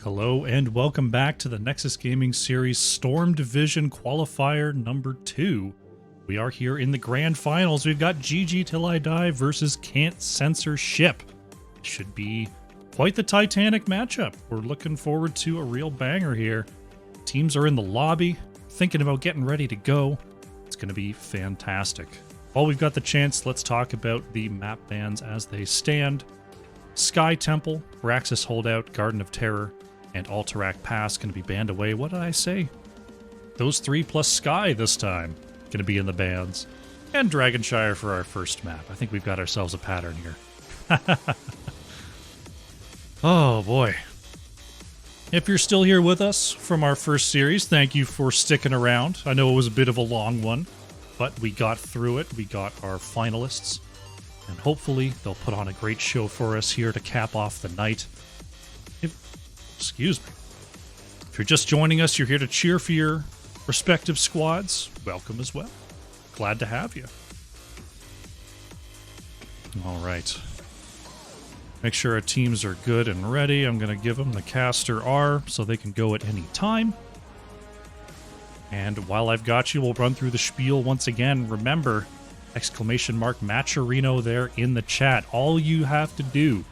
Hello and welcome back to the Nexus Gaming Series Storm Division Qualifier number 2. We are here in the grand finals. We've got GG Till I Die versus Can't Censor Ship. Should be quite the titanic matchup. We're looking forward to a real banger here. Teams are in the lobby, thinking about getting ready to go. It's going to be fantastic. While we've got the chance, let's talk about the map bans as they stand. Sky Temple, Raxus Holdout, Garden of Terror, and Alterac Pass going to be banned away. What did I say? Those three plus Sky this time going to be in the bans. And Dragonshire for our first map. I think we've got ourselves a pattern here. Oh boy. If you're still here with us from our first series, thank you for sticking around. I know it was a bit of a long one, but we got through it. We got our finalists. And hopefully they'll put on a great show for us here to cap off the night. Excuse me. If you're just joining us, you're here to cheer for your respective squads. Welcome as well. Glad to have you. All right. Make sure our teams are good and ready. I'm going to give them the caster R so they can go at any time. And while I've got you, we'll run through the spiel once again. Remember, !Matcherino there in the chat. All you have to do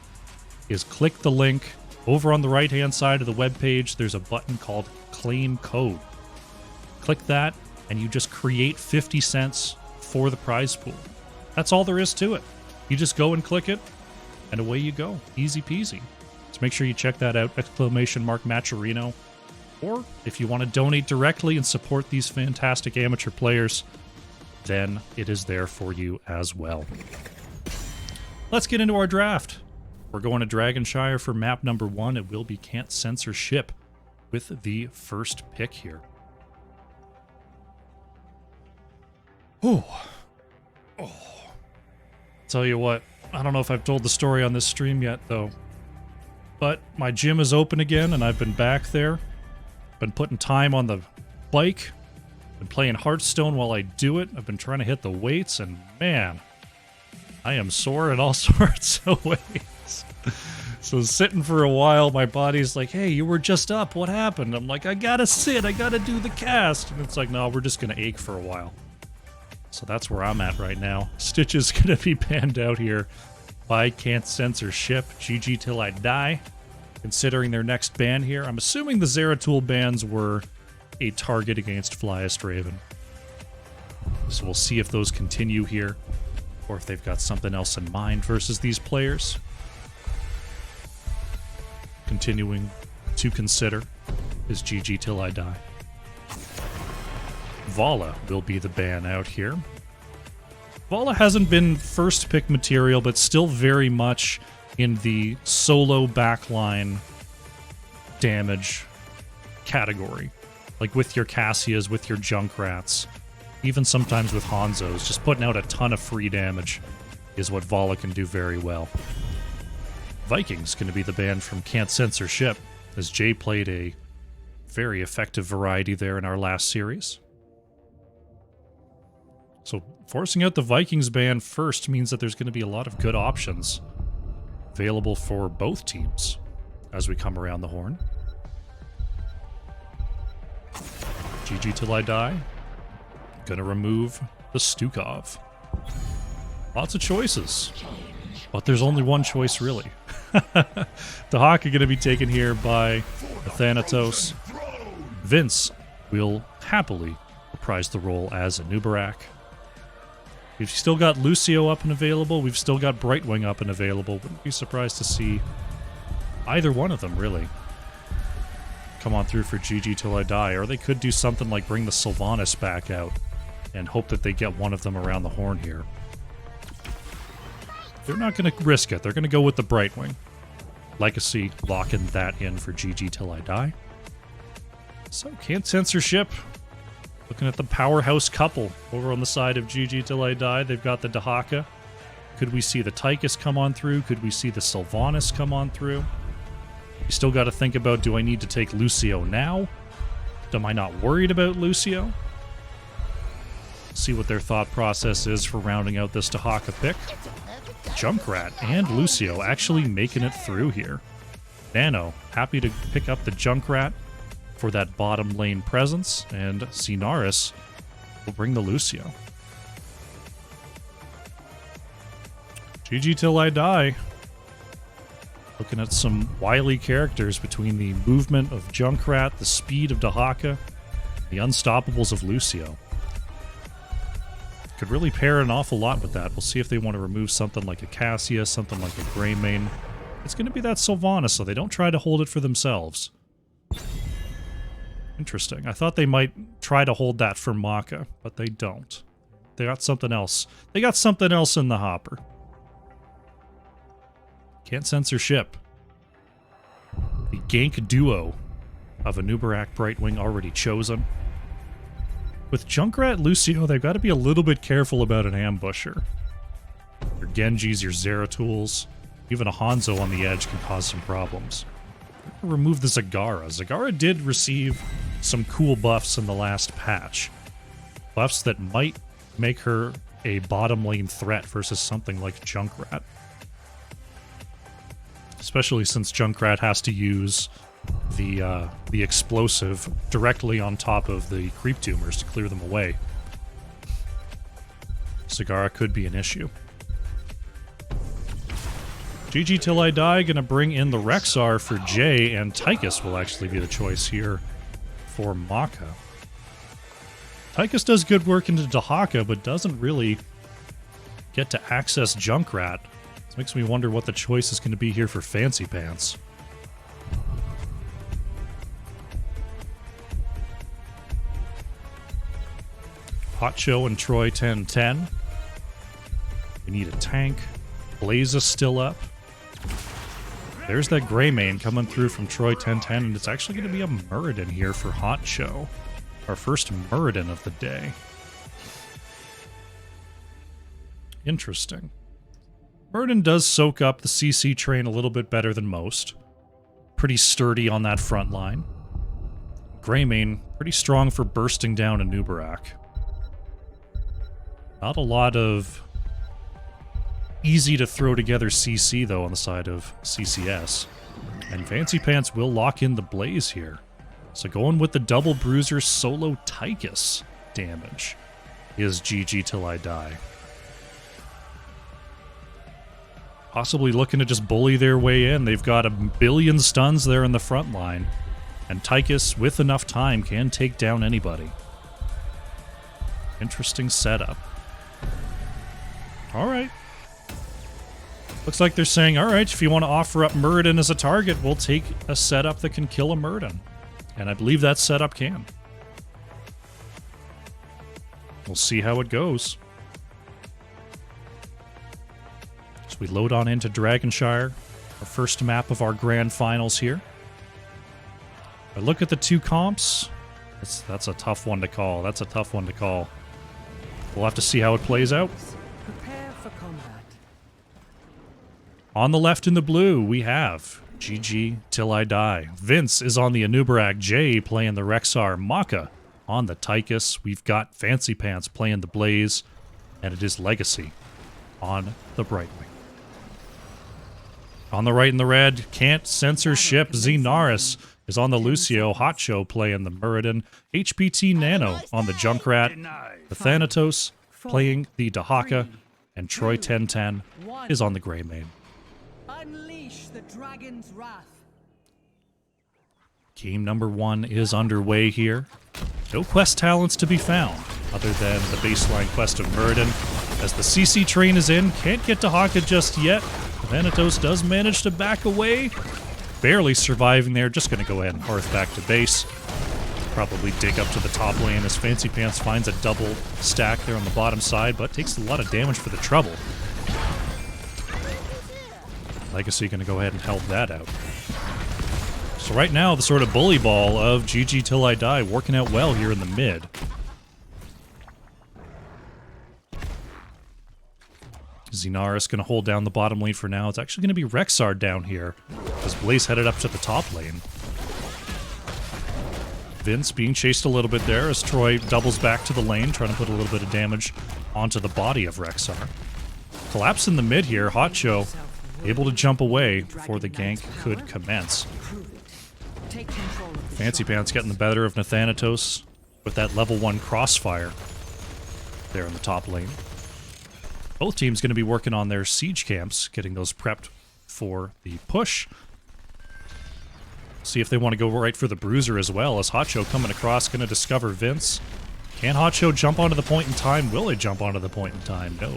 is click the link. Over on the right-hand side of the webpage, there's a button called Claim Code. Click that, and you just create 50 cents for the prize pool. That's all there is to it. You just go and click it, and away you go. Easy peasy. So make sure you check that out, !Matcherino. Or if you want to donate directly and support these fantastic amateur players, then it is there for you as well. Let's get into our draft. We're going to Dragonshire for map number 1. It will be Can't Censor Ship with the first pick here. Oh. Tell you what, I don't know if I've told the story on this stream yet, though. But my gym is open again, and I've been back there. Been putting time on the bike. Been playing Hearthstone while I do it. I've been trying to hit the weights, and man, I am sore in all sorts of ways. So sitting for a while, my body's like, hey, you were just up. What happened? I'm like, I gotta sit. I gotta do the cast. And it's like, no, we're just gonna ache for a while. So that's where I'm at right now. Stitch is gonna be banned out here by Can't Censor Ship. GG Till I Die. Considering their next ban here, I'm assuming the Zeratul bans were a target against Flyest Raven. So we'll see if those continue here, or if they've got something else in mind versus these players. Continuing to consider is GG Till I Die. Vala will be the ban out here. Vala hasn't been first pick material, but still very much in the solo backline damage category. Like with your Cassias, with your Junkrats, even sometimes with Hanzos, just putting out a ton of free damage is what Vala can do very well. Viking's going to be the ban from Can't Censor Ship, as Jay played a very effective variety there in our last series. So forcing out the Vikings ban first means that there's going to be a lot of good options available for both teams as we come around the horn. GG Till I Die. Gonna remove the Stukov. Lots of choices, but there's only one choice really. The Hawk are gonna be taken here by the Thanatos. Vince will happily reprise the role as a Nubarak. We've still got Lucio up and available. We've still got Brightwing up and available. Wouldn't be surprised to see either one of them really come on through for GG Till I Die, or they could do something like bring the Sylvanas back out and hope that they get one of them around the horn here. They're not going to risk it. They're going to go with the Brightwing. Legacy locking that in for GG Till I Die. So Can't Censor Ship. Looking at the powerhouse couple over on the side of GG Till I Die. They've got the Dahaka. Could we see the Tychus come on through? Could we see the Sylvanas come on through? You still got to think about, do I need to take Lucio now? Am I not worried about Lucio? See what their thought process is for rounding out this Dahaka pick. Junkrat and Lucio actually making it through here. Nano, happy to pick up the Junkrat for that bottom lane presence, and Xenaris will bring the Lucio. GG till I die. Looking at some wily characters between the movement of Junkrat, the speed of Dahaka, the unstoppables of Lucio. Could really pair an awful lot with that. We'll see if they want to remove something like a Cassia, something like a Greymane. It's going to be that Sylvanas, so they don't try to hold it for themselves. Interesting. I thought they might try to hold that for Maka, but they don't. They got something else. They got something else in the hopper. Can't censor ship. The gank duo of Anubarak Brightwing already chosen. With Junkrat Lucio, they've got to be a little bit careful about an ambusher. Your Genjis, your Zeratools, even a Hanzo on the edge can cause some problems. Remove the Zagara. Zagara did receive some cool buffs in the last patch. Buffs that might make her a bottom lane threat versus something like Junkrat. Especially since Junkrat has to use the explosive directly on top of the creep tumors to clear them away. Zagara could be an issue. GG till I die, gonna bring in the Rexar for Jay, and Tychus will actually be the choice here for Maka. Tychus does good work into Dahaka, but doesn't really get to access Junkrat. This makes me wonder what the choice is going to be here for Fancy Pants. Hot Show and Troy 1010. We need a tank. Blaze is still up. There's that Greymane coming through from Troy 1010, and it's actually going to be a Muradin here for Hot Show. Our first Muradin of the day. Interesting. Muradin does soak up the CC train a little bit better than most. Pretty sturdy on that front line. Greymane, pretty strong for bursting down Anubarak. Not a lot of easy to throw together CC, though, on the side of CCS. And Fancy Pants will lock in the Blaze here. So going with the double bruiser solo Tychus damage is GG till I die. Possibly looking to just bully their way in. They've got a billion stuns there in the front line. And Tychus, with enough time, can take down anybody. Interesting setup. Alright. Looks like they're saying, alright, if you want to offer up Muradin as a target, we'll take a setup that can kill a Muradin. And I believe that setup can. We'll see how it goes. So we load on into Dragonshire, our first map of our grand finals here. I look at the two comps. That's a tough one to call. That's a tough one to call. We'll have to see how it plays out. Prepare for combat. On the left in the blue, we have GG till I die. Vince is on the Anubarak. Jay playing the Rexar. Maka on the Tychus. We've got Fancy Pants playing the Blaze. And it is Legacy on the Brightwing. On the right in the red, can't censor ship. Xenaris is on the Lucio. Hot Show playing the Muradin. HPT Nano on the Junkrat. The Thanatos playing the Dahaka. And Troy 1010 is on the Greymane. Unleash the dragon's wrath. Game number 1 is underway here. No quest talents to be found, other than the baseline quest of Muradin. As the CC train is in, can't get to Haka just yet. Thanatos does manage to back away. Barely surviving there, just going to go ahead and hearth back to base. Probably dig up to the top lane as Fancy Pants finds a double stack there on the bottom side, but takes a lot of damage for the trouble. Legacy going to go ahead and help that out. So right now, the sort of bully ball of GG till I die working out well here in the mid. Xenaris going to hold down the bottom lane for now. It's actually going to be Rexar down here as Blaze headed up to the top lane. Vince being chased a little bit there as Troy doubles back to the lane, trying to put a little bit of damage onto the body of Rexar. Collapse in the mid here. Hot Show able to jump away before the gank could commence. Take control of the Fancy Pants getting the better of Nathanatos with that level 1 crossfire there in the top lane. Both teams going to be working on their siege camps, getting those prepped for the push. See if they want to go right for the bruiser as well, as Hotcho coming across, going to discover Vince. Can Hotcho jump onto the point in time? Will they jump onto the point in time? No.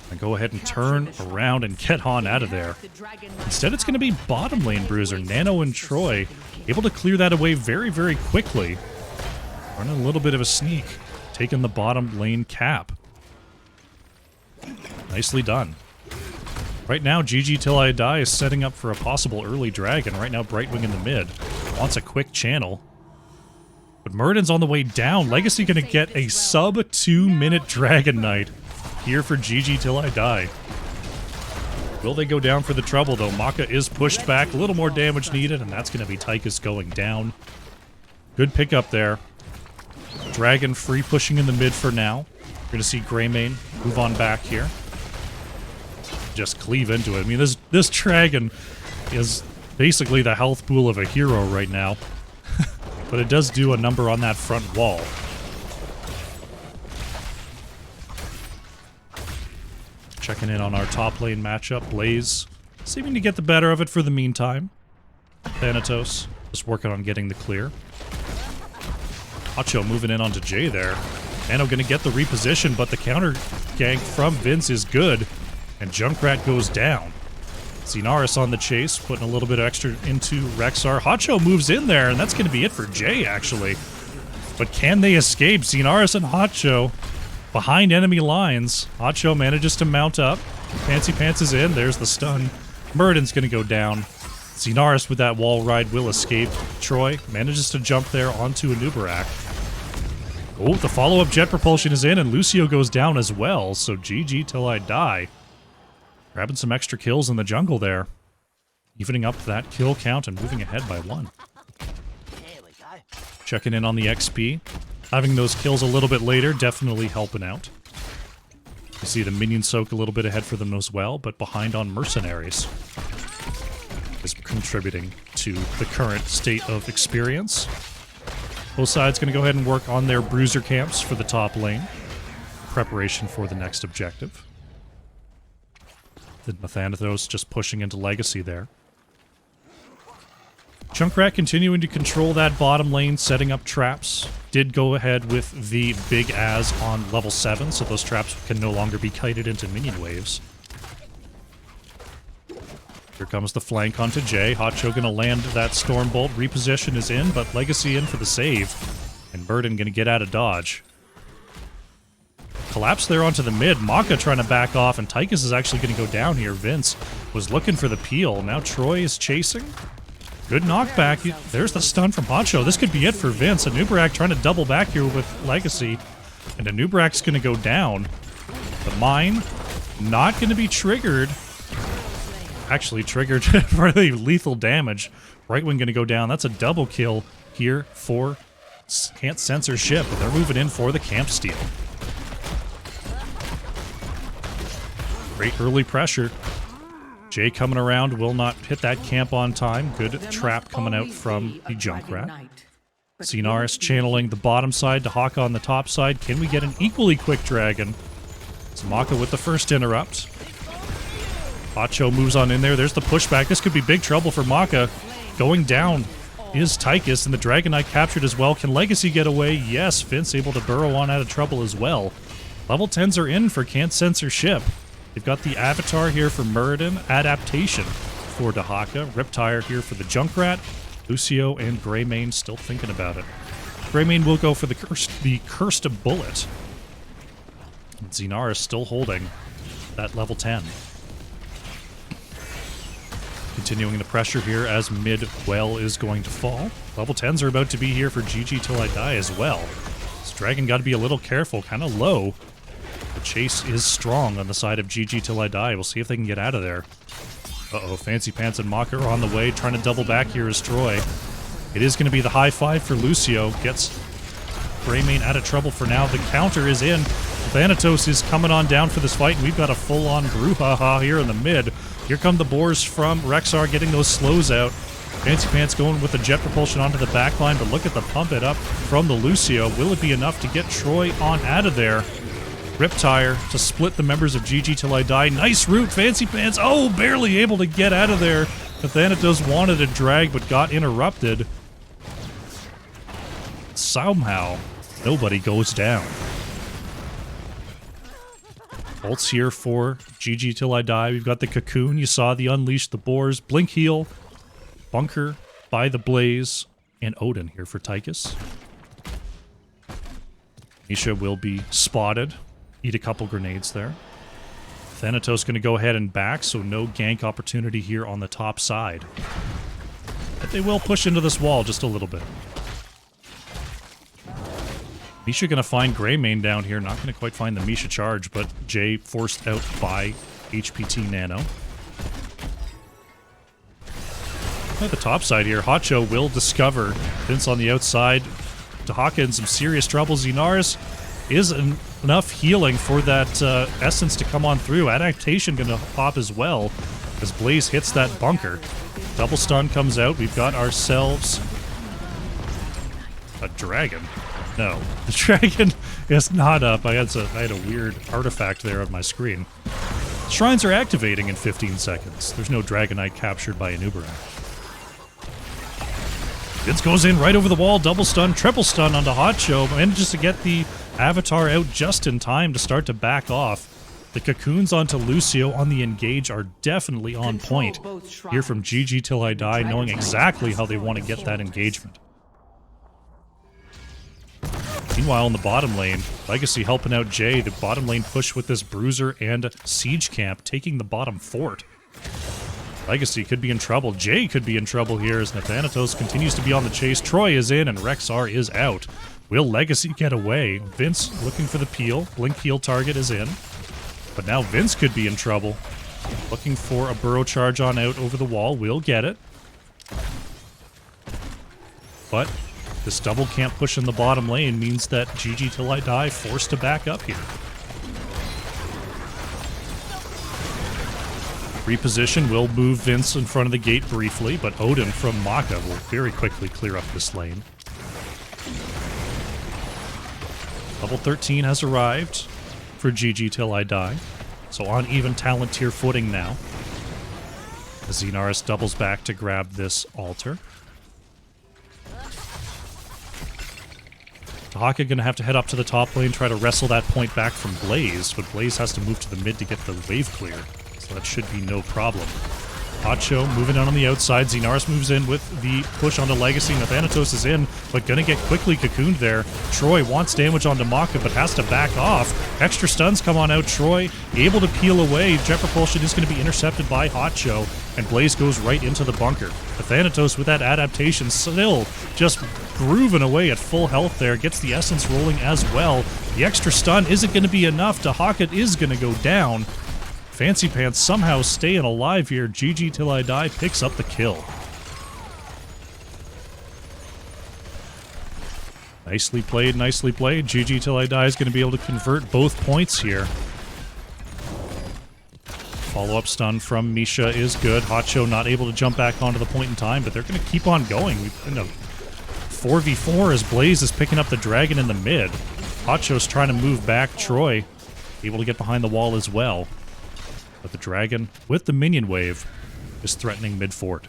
And go ahead and turn around and get on out of there. Instead, it's going to be bottom lane bruiser. Nano and Troy able to clear that away very, very quickly. Running a little bit of a sneak, taking the bottom lane cap. Nicely done. Right now, GG Till I Die is setting up for a possible early dragon. Right now, Brightwing in the mid. Wants a quick channel. But Murden's on the way down. Legacy going to get a sub 2-minute Dragon Knight here for GG Till I Die. Will they go down for the trouble, though? Maka is pushed back. A little more damage needed, and that's going to be Tychus going down. Good pickup there. Dragon free pushing in the mid for now. We're going to see Greymane move on back here. Just cleave into it. I mean, this Dragon is basically the health pool of a hero right now. But it does do a number on that front wall. Checking in on our top lane matchup. Blaze seeming to get the better of it for the meantime. Thanatos just working on getting the clear. Hotcho moving in onto Jay there. Nano gonna get the reposition, but the counter gank from Vince is good. And Junkrat goes down. Xenaris on the chase, putting a little bit extra into Rexar. Hotcho moves in there, and that's going to be it for Jay, actually. But can they escape? Xenaris and Hotcho behind enemy lines. Hotcho manages to mount up. Fancy Pants is in. There's the stun. Murden's going to go down. Xenaris with that wall ride will escape. Troy manages to jump there onto a Nubarak. Oh, the follow-up jet propulsion is in, and Lucio goes down as well. So GG Till I Die. Grabbing some extra kills in the jungle there. Evening up that kill count and moving ahead by 1. Checking in on the XP. Having those kills a little bit later, definitely helping out. You see the minion soak a little bit ahead for them as well, but behind on mercenaries. Is contributing to the current state of experience. Both sides going to go ahead and work on their bruiser camps for the top lane. Preparation for the next objective. The Nathanatos just pushing into Legacy there. Junkrat continuing to control that bottom lane, setting up traps. Did go ahead with the Big Az on level 7, so those traps can no longer be kited into minion waves. Here comes the flank onto Jay. Hotcho gonna land that Stormbolt. Reposition is in, but Legacy in for the save. And Burden gonna get out of dodge. Collapse there onto the mid. Maka trying to back off, and Tychus is actually going to go down here. Vince was looking for the peel. Now Troy is chasing. Good knockback. There's the stun from Hotcho. This could be it for Vince. A Nubarak trying to double back here with Legacy. And a Nubarak's going to go down. The mine not going to be triggered. Actually triggered for the lethal damage. Brightwing going to go down. That's a double kill here for Can't Censor ship. But they're moving in for the camp steal. Great early pressure. Jay coming around, will not hit that camp on time. Good trap coming out from the Junkrat. Xenaris channeling the bottom side to Haka on the top side. Can we get an equally quick dragon? It's Maka with the first interrupt. Hotcho moves on in there. There's the pushback. This could be big trouble for Maka. Going down is Tychus, and the Dragon Knight captured as well. Can Legacy get away? Yes, Vince able to burrow on out of trouble as well. Level 10s are in for Can't Censor ship. They've got the Avatar here for Muradin, Adaptation for Dahaka, Riptire here for the Junkrat, Lucio and Greymane still thinking about it. Greymane will go for the Cursed Bullet. And Xenaris still holding that level 10. Continuing the pressure here as mid well is going to fall. Level 10s are about to be here for GG Till I Die as well. This dragon got to be a little careful, kind of low. The chase is strong on the side of GG Till I Die. We'll see if they can get out of there. Uh-oh, Fancy Pants and Maka are on the way. Trying to double back here is Troy. It is going to be the high five for Lucio. Gets Greymane out of trouble for now. The counter is in. Thanatos is coming on down for this fight, and we've got a full-on brouhaha here in the mid. Here come the boars from Rexar getting those slows out. Fancy Pants going with the jet propulsion onto the back line, but look at the pump it up from the Lucio. Will it be enough to get Troy on out of there? Riptire to split the members of GG Till I Die. Nice route, Fancy Pants. Oh, barely able to get out of there. The Thanatos wanted a drag, but got interrupted. Somehow, nobody goes down. Ults here for GG Till I Die. We've got the Cocoon. You saw the Unleash the Boars. Blink Heal. Bunker by the Blaze. And Odin here for Tychus. Misha will be spotted. Eat a couple grenades there. Thanatos going to go ahead and back, so no gank opportunity here on the top side. But they will push into this wall just a little bit. Misha going to find Greymane down here. Not going to quite find the Misha charge, but Jay forced out by HPT Nano. At the top side here, Hotcho will discover Vince on the outside. Dahaka in some serious trouble. Xenaris is enough healing for that Essence to come on through. Adaptation going to pop as well as Blaze hits that bunker. Double stun comes out. We've got ourselves a dragon. No, the dragon is not up. I had a weird artifact there on my screen. Shrines are activating in 15 seconds. There's no Dragonite captured by an Uberak. Vince goes in right over the wall, double stun, triple stun onto Hotcho, manages to get the Avatar out just in time to start to back off. The Cocoons onto Lucio on the engage are definitely on point. Here from GG Till I Die, knowing exactly how they want to get that engagement. Meanwhile, in the bottom lane, Legacy helping out Jay. The bottom lane push with this Bruiser and Siege Camp, taking the bottom fort. Legacy could be in trouble. Jay could be in trouble here as Nathanatos continues to be on the chase. Troy is in and Rexar is out. Will Legacy get away? Vince looking for the peel. Blink heal target is in. But now Vince could be in trouble. Looking for a burrow charge on out over the wall. Will get it. But this double camp push in the bottom lane means that GG Till I Die forced to back up here. Reposition will move Vince in front of the gate briefly, but Odin from Maka will very quickly clear up this lane. Level 13 has arrived for GG Till I Die. So on even talent tier footing now. Xenaris doubles back to grab this altar. Dahaka going to have to head up to the top lane, try to wrestle that point back from Blaze, but Blaze has to move to the mid to get the wave clear, so that should be no problem. Hotcho moving on the outside. Xenaris moves in with the push onto Legacy. Nathanatos is in, but gonna get quickly cocooned there. Troy wants damage onto Maka, but has to back off. Extra stuns come on out. Troy able to peel away. Jet propulsion is going to be intercepted by Hotcho, and Blaze goes right into the bunker. Nathanatos with that adaptation still just grooving away at full health there. Gets the essence rolling as well. The extra stun isn't going to be enough. Dahaka is going to go down. Fancy Pants somehow staying alive here. GG Till I Die picks up the kill. Nicely played, nicely played. GG Till I Die is going to be able to convert both points here. Follow-up stun from Misha is good. Hotcho not able to jump back onto the point in time, but they're going to keep on going. We've been a 4v4 as Blaze is picking up the dragon in the mid. Hotcho's trying to move back. Troy able to get behind the wall as well. But the dragon, with the minion wave, is threatening mid-fort.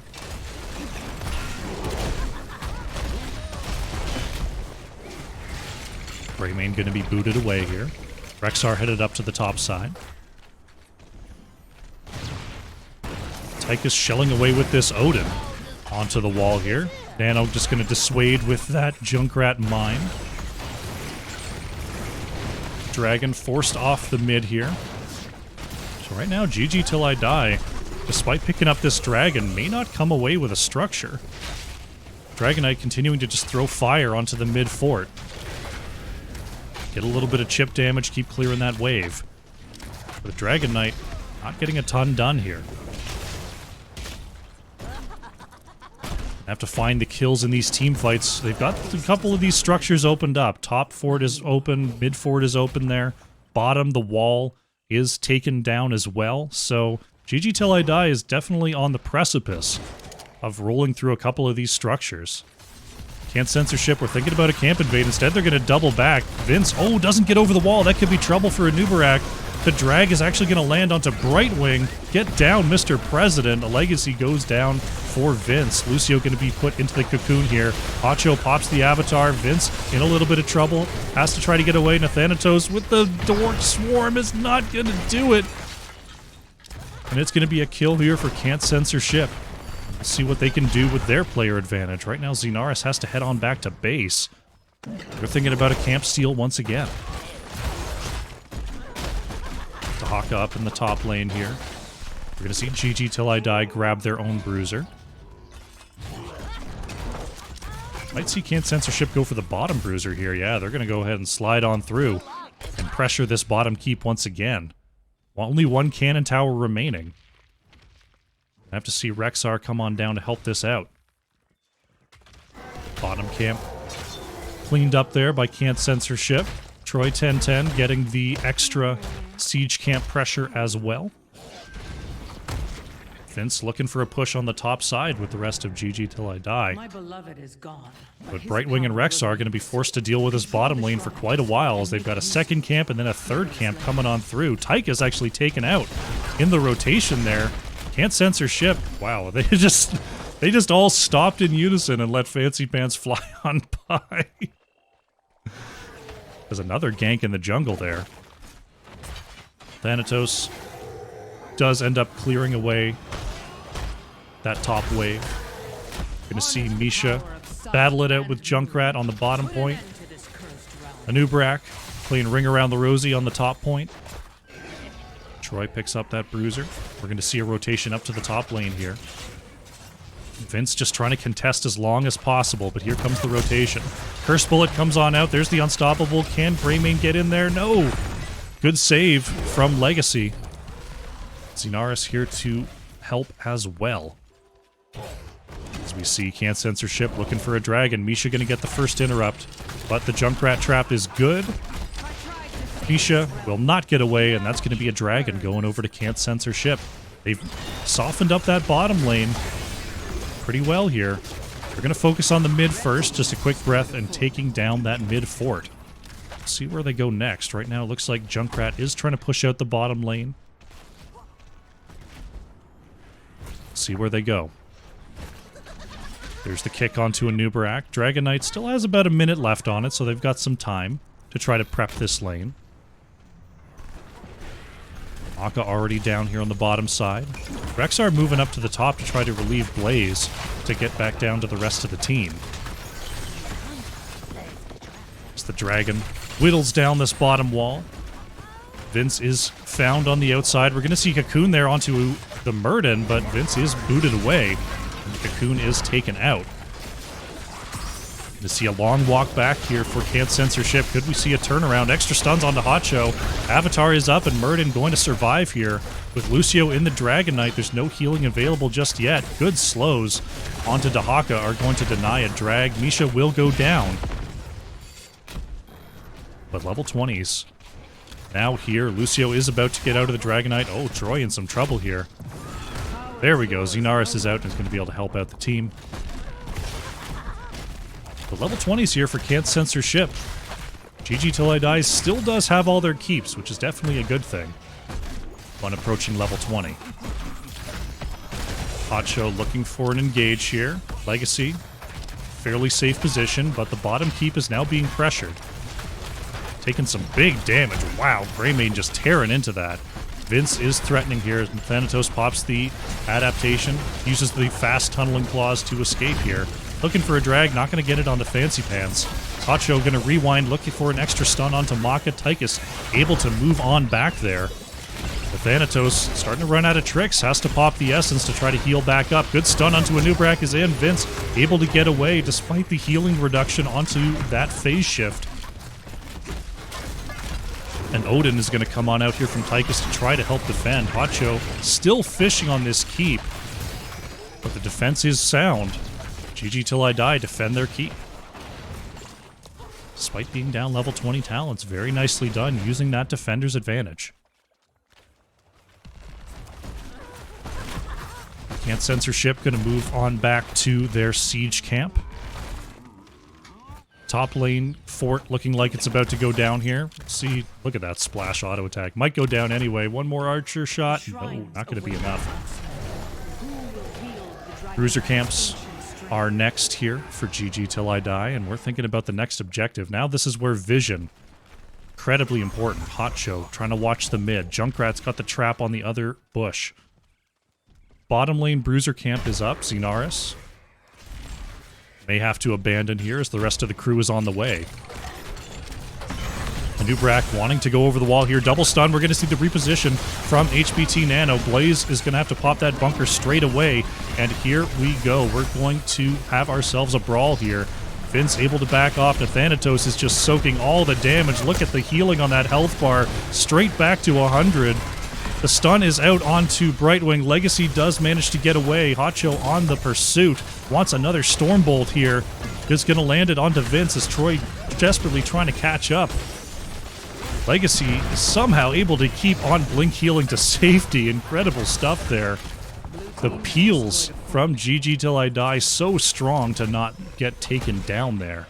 Greymane going to be booted away here. Rexar headed up to the top side. Tychus shelling away with this Odin onto the wall here. Nano just going to dissuade with that Junkrat mine. Dragon forced off the mid here. So right now, GG Till I Die, despite picking up this dragon, may not come away with a structure. Dragonite continuing to just throw fire onto the mid fort. Get a little bit of chip damage, keep clearing that wave. But the Dragonite not getting a ton done here. Have to find the kills in these team fights. They've got a couple of these structures opened up. Top fort is open, mid fort is open there. bottom, the wall is taken down as well. So GG Till I Die is definitely on the precipice of rolling through a couple of these structures. Can't censorship. We're thinking about a camp invade. Instead, they're going to double back. Vince, doesn't get over the wall. That could be trouble for Anubarak. The drag is actually going to land onto Brightwing. Get down, Mr. President. A legacy goes down for Vince. Lucio going to be put into the cocoon here. Hacho pops the avatar. Vince in a little bit of trouble. Has to try to get away. Nathanatos with the Dork Swarm is not going to do it. And it's going to be a kill here for Can't Censorship. Let's see what they can do with their player advantage. Right now, Xenaris has to head on back to base. They're thinking about a camp steal once again. Dahaka up in the top lane here. We're going to see GG Till I Die grab their own bruiser. Might see Can't Censorship go for the bottom bruiser here. Yeah, they're going to go ahead and slide on through and pressure this bottom keep once again. Only one cannon tower remaining. I have to see Rexar come on down to help this out. Bottom camp cleaned up there by Can't Censorship. Troy 1010 getting the extra siege camp pressure as well. Vince looking for a push on the top side with the rest of GG Till I Die. My beloved is gone. But Brightwing and Rexar are going to be forced to deal with this bottom lane for quite a while as they've got a second camp and then a third camp coming on through. Taika's actually taken out in the rotation there. Can't Censorship. Wow, they just all stopped in unison and let Fancy Pants fly on by. There's another gank in the jungle there. Thanatos does end up clearing away that top wave. Gonna see Misha battle it out with Junkrat on the bottom point. Anubarak playing Ring Around the Rosie on the top point. Troy picks up that bruiser. We're going to see a rotation up to the top lane here. Vince just trying to contest as long as possible, but here comes the rotation. Curse Bullet comes on out. There's the Unstoppable. Can Greymane get in there? No! Good save from Legacy. Xenaris here to help as well. As we see Can't Censorship looking for a dragon. Misha going to get the first interrupt, but the Junkrat trap is good. Misha will not get away, and that's going to be a dragon going over to Can't Censorship. They've softened up that bottom lane pretty well here. They're going to focus on the mid first, just a quick breath, and taking down that mid fort. Let's see where they go next. Right now it looks like Junkrat is trying to push out the bottom lane. Let's see where they go. There's the kick onto Anubarak. Dragon Knight still has about a minute left on it, so they've got some time to try to prep this lane. Aka already down here on the bottom side. Rexar moving up to the top to try to relieve Blaze to get back down to the rest of the team. As the dragon whittles down this bottom wall. Vince is found on the outside. We're going to see Cocoon there onto the Murden, but Vince is booted away. And the Cocoon is taken out. To see a long walk back here for Can't Censorship. Could we see a turnaround? Extra stuns onto Hacho. Avatar is up and Murden going to survive here. With Lucio in the Dragon Knight, there's no healing available just yet. Good slows onto Dahaka are going to deny a drag. Misha will go down. But level 20s. Now here, Lucio is about to get out of the Dragon Knight. Oh, Troy in some trouble here. There we go. Xenaris is out and is going to be able to help out the team. The level 20s here for Can't Censorship. GG Till I Die still does have all their keeps, which is definitely a good thing when approaching level 20. Hacho looking for an engage here. Legacy, fairly safe position, but the bottom keep is now being pressured. Taking some big damage. Wow, Greymane just tearing into that. Vince is threatening here as Thanatos pops the adaptation, uses the fast tunneling claws to escape here. Looking for a drag, not going to get it onto Fancy Pants. Hacho going to rewind, looking for an extra stun onto Maka. Tychus able to move on back there. The Thanatos starting to run out of tricks, has to pop the Essence to try to heal back up. Good stun onto Anubarak is in. Vince able to get away despite the healing reduction onto that phase shift. And Odin is going to come on out here from Tychus to try to help defend. Hacho still fishing on this keep, but the defense is sound. GG Till I Die defend their keep. despite being down level 20 talents. Very nicely done, using that defender's advantage. Can't Censorship going to move on back to their siege camp. Top lane fort looking like it's about to go down here. See, look at that splash auto attack. Might go down anyway. One more archer shot. No, not going to be enough. Bruiser camps are next here for GG Till I Die, and we're thinking about the next objective. Now this is where vision, incredibly important. Hot Show, trying to watch the mid. Junkrat's got the trap on the other bush. Bottom lane Bruiser camp is up. Xenaris may have to abandon here as the rest of the crew is on the way. Nubrak wanting to go over the wall here. Double stun. We're going to see the reposition from HBT Nano. Blaze is going to have to pop that bunker straight away. And here we go. We're going to have ourselves a brawl here. Vince able to back off. Nathanatos is just soaking all the damage. Look at the healing on that health bar. Straight back to 100. The stun is out onto Brightwing. Legacy does manage to get away. Hotcho on the pursuit. Wants another Stormbolt here. Is going to land it onto Vince as Troy desperately trying to catch up. Legacy is somehow able to keep on Blink healing to safety. Incredible stuff there. The peels from GG Till I Die so strong to not get taken down there.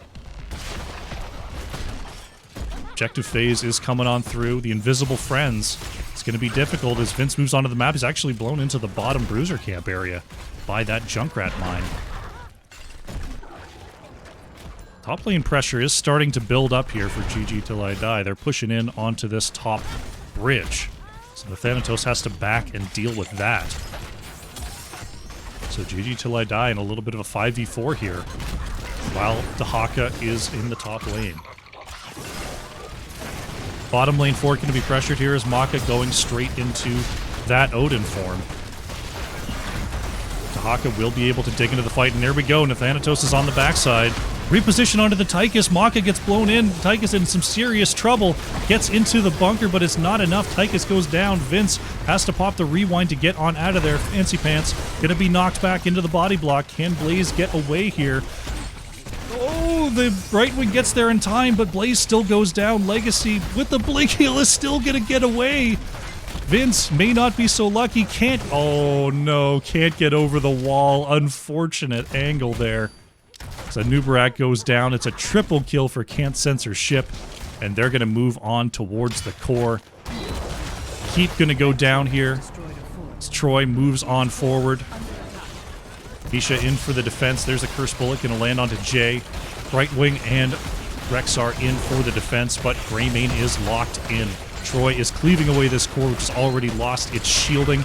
Objective phase is coming on through. The Invisible Friends. It's going to be difficult as Vince moves onto the map. He's actually blown into the bottom Bruiser camp area by that Junkrat mine. Top lane pressure is starting to build up here for GG Till I Die. They're pushing in onto this top bridge. So the Thanatos has to back and deal with that. So GG Till I Die in a little bit of a 5v4 here, while Dahaka is in the top lane. Bottom lane forward going to be pressured here as Maka going straight into that Odin form. Dahaka will be able to dig into the fight, and there we go. Nathanatos is on the backside. Reposition onto the Tychus. Maka gets blown in. Tychus in some serious trouble. Gets into the bunker, but it's not enough. Tychus goes down. Vince has to pop the rewind to get on out of there. Fancy Pants going to be knocked back into the body block. Can Blaze get away here? Oh, the Brightwing gets there in time, but Blaze still goes down. Legacy with the Blink heal is still going to get away. Vince may not be so lucky. Can't... Oh, no. Can't get over the wall. Unfortunate angle there. So Nubarak goes down. It's a triple kill for Can't Censorship, and they're going to move on towards the core. Keep going to go down here as Troy moves on forward. Isha in for the defense. There's a Curse Bullet going to land onto Jay. Brightwing and Rex are in for the defense, but Greymane is locked in. Troy is cleaving away this core, which has already lost its shielding.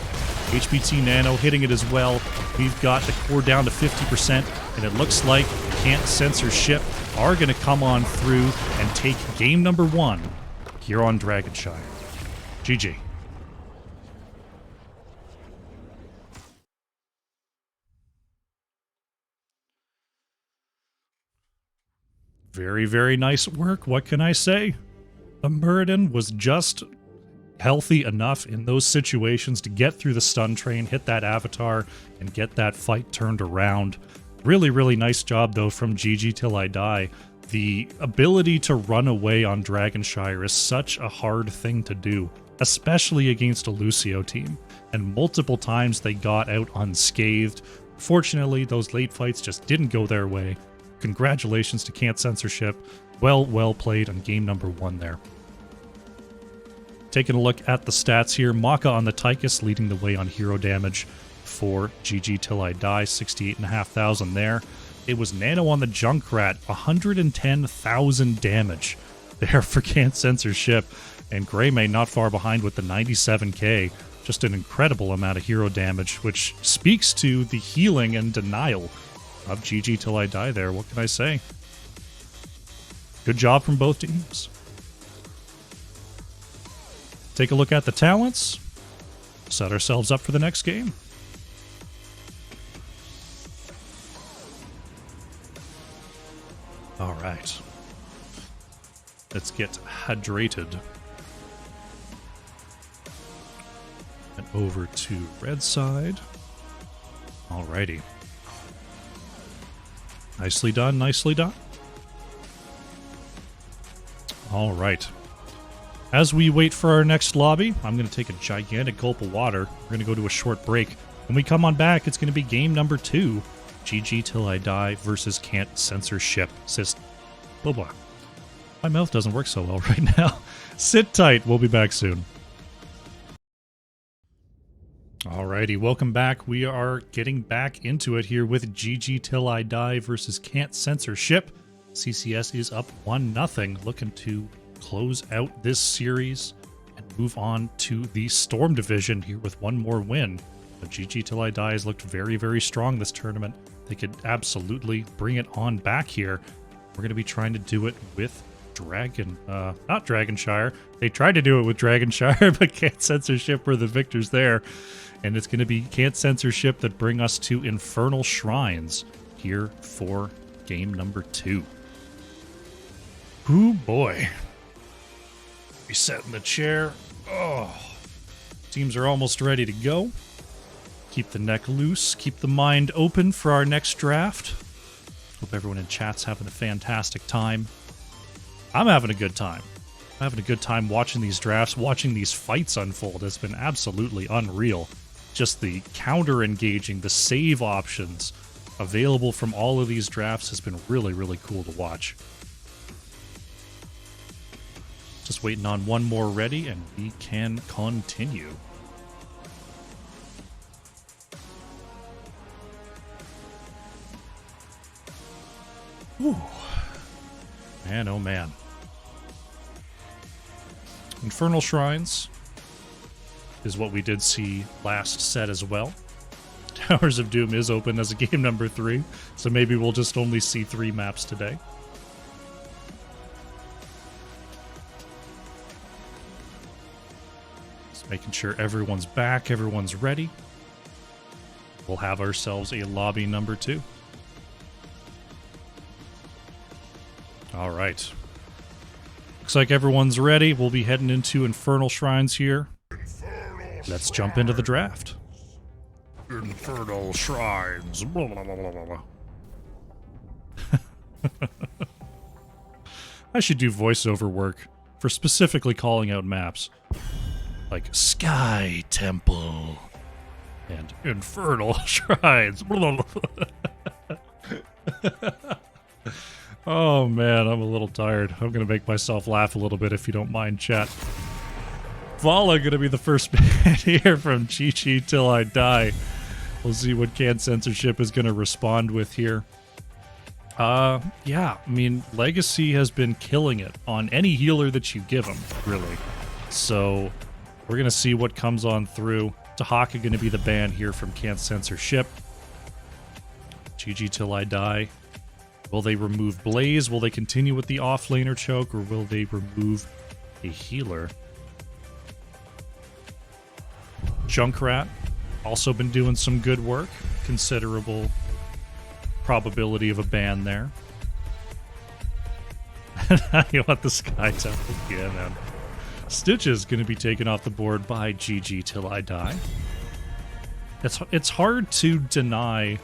HBT Nano hitting it as well. We've got the core down to 50%, and it looks like Can't Censorship are going to come on through and take game number 1 here on Dragonshire. GG. Very, very nice work. What can I say? The Muradin was just healthy enough in those situations to get through the stun train, hit that avatar, and get that fight turned around. Really, really nice job, though, from GG Till I Die. The ability to run away on Dragonshire is such a hard thing to do, especially against a Lucio team. And multiple times they got out unscathed. Fortunately, those late fights just didn't go their way. Congratulations to Can't Censorship. Well played on game number 1 there. Taking a look at the stats here, Maka on the Tychus leading the way on hero damage for GG Till I Die, 68,500 there. It was Nano on the Junkrat, 110,000 damage there for Can't Censorship, and Greymane not far behind with the 97k. Just an incredible amount of hero damage, which speaks to the healing and denial of GG Till I Die there. What can I say? Good job from both teams. Take a look at the talents. Set ourselves up for the next game. All right. Let's get hydrated. And over to red side. Alrighty. Nicely done, nicely done. All right. As we wait for our next lobby, I'm going to take a gigantic gulp of water. We're going to go to a short break. When we come on back, it's going to be game number 2. GG Till I Die versus Can't Censor Ship. Blah, blah. My mouth doesn't work so well right now. Sit tight. We'll be back soon. Alrighty, welcome back. We are getting back into it here with GG Till I Die versus Can't Censor Ship. CCS is up 1-0, looking to close out this series and move on to the Storm Division here with one more win. But GG Till I Die has looked very, very strong this tournament. They could absolutely bring it on back here. We're going to be trying to do it with not Dragonshire. They tried to do it with Dragonshire, but Can't Censor Ship were the victors there. And it's going to be Can't Censor Ship that bring us to Infernal Shrines here for game number 2. Ooh, boy. Reset in the chair. Oh. Teams are almost ready to go. Keep the neck loose. Keep the mind open for our next draft. Hope everyone in chat's having a fantastic time. I'm having a good time. I'm having a good time watching these drafts, watching these fights unfold. It's been absolutely unreal. Just the counter-engaging, the save options available from all of these drafts has been really, really cool to watch. Just waiting on one more ready, and we can continue. Whew. Man, oh man. Infernal Shrines is what we did see last set as well. Towers of Doom is open as a game number 3, so maybe we'll just only see 3 maps today. Just making sure everyone's back, everyone's ready. We'll have ourselves a lobby number 2. All right. Looks like everyone's ready. We'll be heading into Infernal Shrines here. Let's jump into the draft. Infernal Shrines. Blah, blah, blah, blah, blah. I should do voiceover work for specifically calling out maps. Like Sky Temple and Infernal Shrines. Blah, blah, blah. Oh man, I'm a little tired. I'm going to make myself laugh a little bit if you don't mind, chat. Vala going to be the first man here from GG Till I Die. We'll see what Can't Censor Ship is going to respond with here. Yeah, I mean, Legacy has been killing it on any healer that you give him, really. So, we're going to see what comes on through. Dahaka going to be the ban here from Can't Censor Ship. GG Till I Die. Will they remove Blaze? Will they continue with the offlaner choke? Or will they remove a healer? Junkrat, also been doing some good work. Considerable probability of a ban there. You want the Sky Temple? Yeah, man. Stitch is going to be taken off the board by GG Till I Die. It's hard to deny.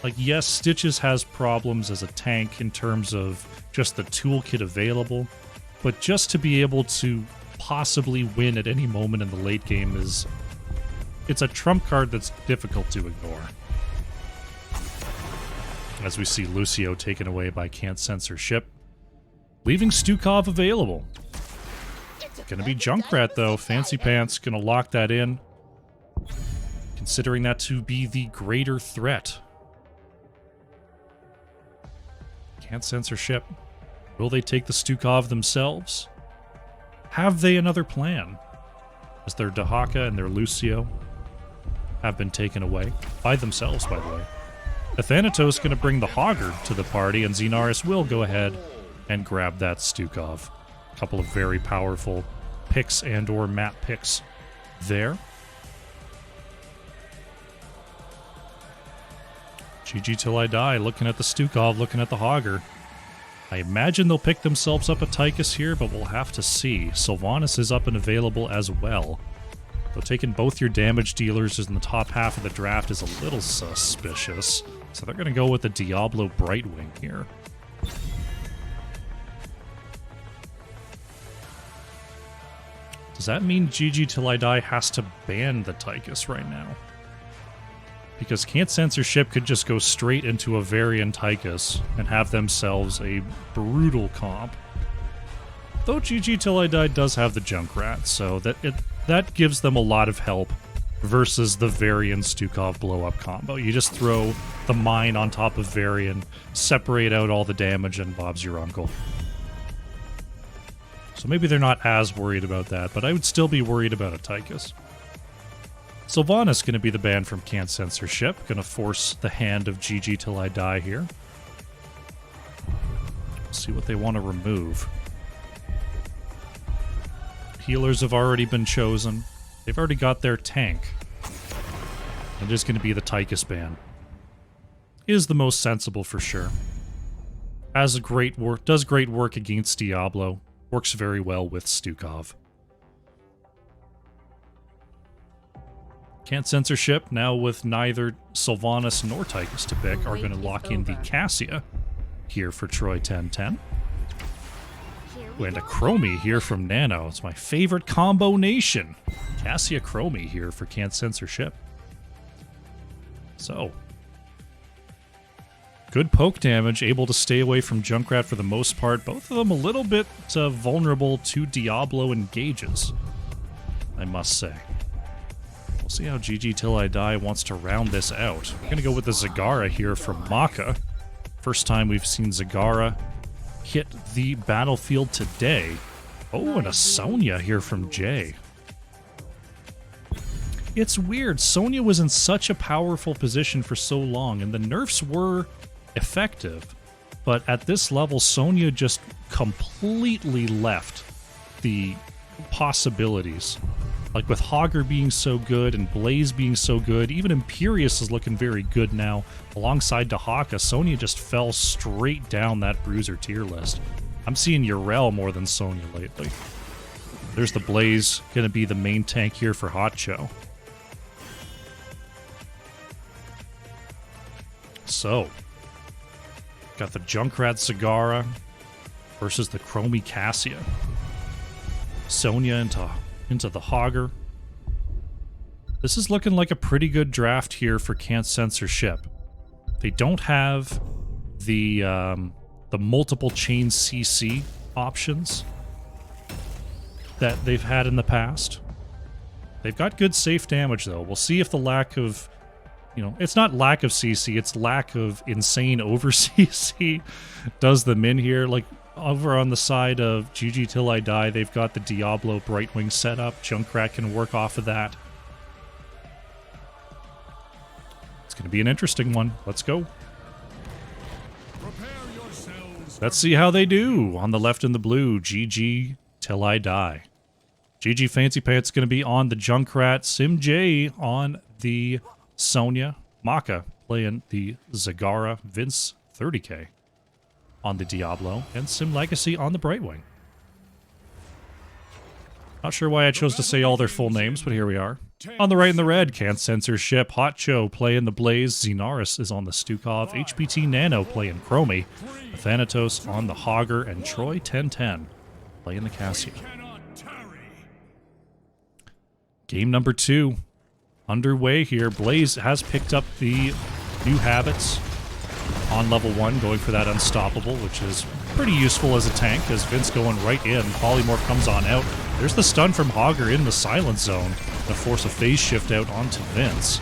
Like, yes, Stitches has problems as a tank in terms of just the toolkit available, but just to be able to possibly win at any moment in the late game is... It's a trump card that's difficult to ignore. As we see Lucio taken away by Can't Censor Ship. Leaving Stukov available. Gonna be Junkrat, though. Fancy Pants gonna lock that in. Considering that to be the greater threat. Can't Censor Ship. Will they take the Stukov themselves? Have they another plan? As their Dahaka and their Lucio have been taken away by themselves, by the way. Athanatos going to bring the Hogger to the party, and Xenaris will go ahead and grab that Stukov. A couple of very powerful picks and or map picks there. GG Till I Die, looking at the Stukov, looking at the Hogger. I imagine they'll pick themselves up a Tychus here, but we'll have to see. Sylvanas is up and available as well. Though taking both your damage dealers in the top half of the draft is a little suspicious. So they're going to go with the Diablo Brightwing here. Does that mean GG Till I Die has to ban the Tychus right now? Because Can't Censorship could just go straight into a Varian Tychus and have themselves a brutal comp. Though GG Till I Die does have the Junkrat, so that gives them a lot of help versus the Varian Stukov blow-up combo. You just throw the mine on top of Varian, separate out all the damage, and Bob's your uncle. So maybe they're not as worried about that, but I would still be worried about a Tychus. Sylvanas going to be the ban from Can't Censorship. Going to force the hand of GG Till I Die here. See what they want to remove. Healers have already been chosen. They've already got their tank. And there's going to be the Tychus ban. Is the most sensible for sure. Does great work against Diablo. Works very well with Stukov. Can't Censorship, now with neither Sylvanas nor Tychus to pick, are going to lock in the Cassia here for Troy 1010. And a Chromie here from Nano. It's my favorite combo nation. Cassia Chromie here for Can't Censorship. So, good poke damage, able to stay away from Junkrat for the most part. Both of them a little bit vulnerable to Diablo engages, I must say. We'll see how GG Till I Die wants to round this out. We're going to go with the Zagara here from Maka. First time we've seen Zagara hit the battlefield today. Oh, and a Sonya here from Jay. It's weird. Sonya was in such a powerful position for so long, and the nerfs were effective. But at this level, Sonya just completely left the possibilities. Like with Hogger being so good and Blaze being so good, even Imperius is looking very good now. Alongside Dahaka, Sonya just fell straight down that bruiser tier list. I'm seeing Yrel more than Sonya lately. There's the Blaze, going to be the main tank here for Hotcho. So, got the Junkrat Zagara versus the Chromie Cassia. Sonya into the Hogger. This is looking like a pretty good draft here for Can't Censorship. They don't have the multiple chain CC options that they've had in the past. They've got good safe damage though. We'll see if the lack of, it's not lack of CC, it's lack of insane over CC does them in here. Like, over on the side of GG Till I Die, they've got the Diablo Brightwing set up. Junkrat can work off of that. It's going to be an interesting one. Let's go. Let's see how they do. On the left in the blue, GG Till I Die. GG Fancy Pants going to be on the Junkrat. Sim J on the Sonya. Maka playing the Zagara. Vince 30k on the Diablo, and Sim Legacy on the Brightwing. Not sure why I chose to say all their full names, but here we are. On the right in the red, Can't Censorship, Hotcho playing the Blaze, Xenaris is on the Stukov, HPT Nano playing Chromie, Thanatos on the Hogger, and Troy 1010 playing the Cassia. Game number 2 underway here. Blaze has picked up the new habits on level 1, going for that Unstoppable, which is pretty useful as a tank, as Vince going right in. Polymorph comes on out. There's the stun from Hogger in the Silent Zone to force a phase shift out onto Vince.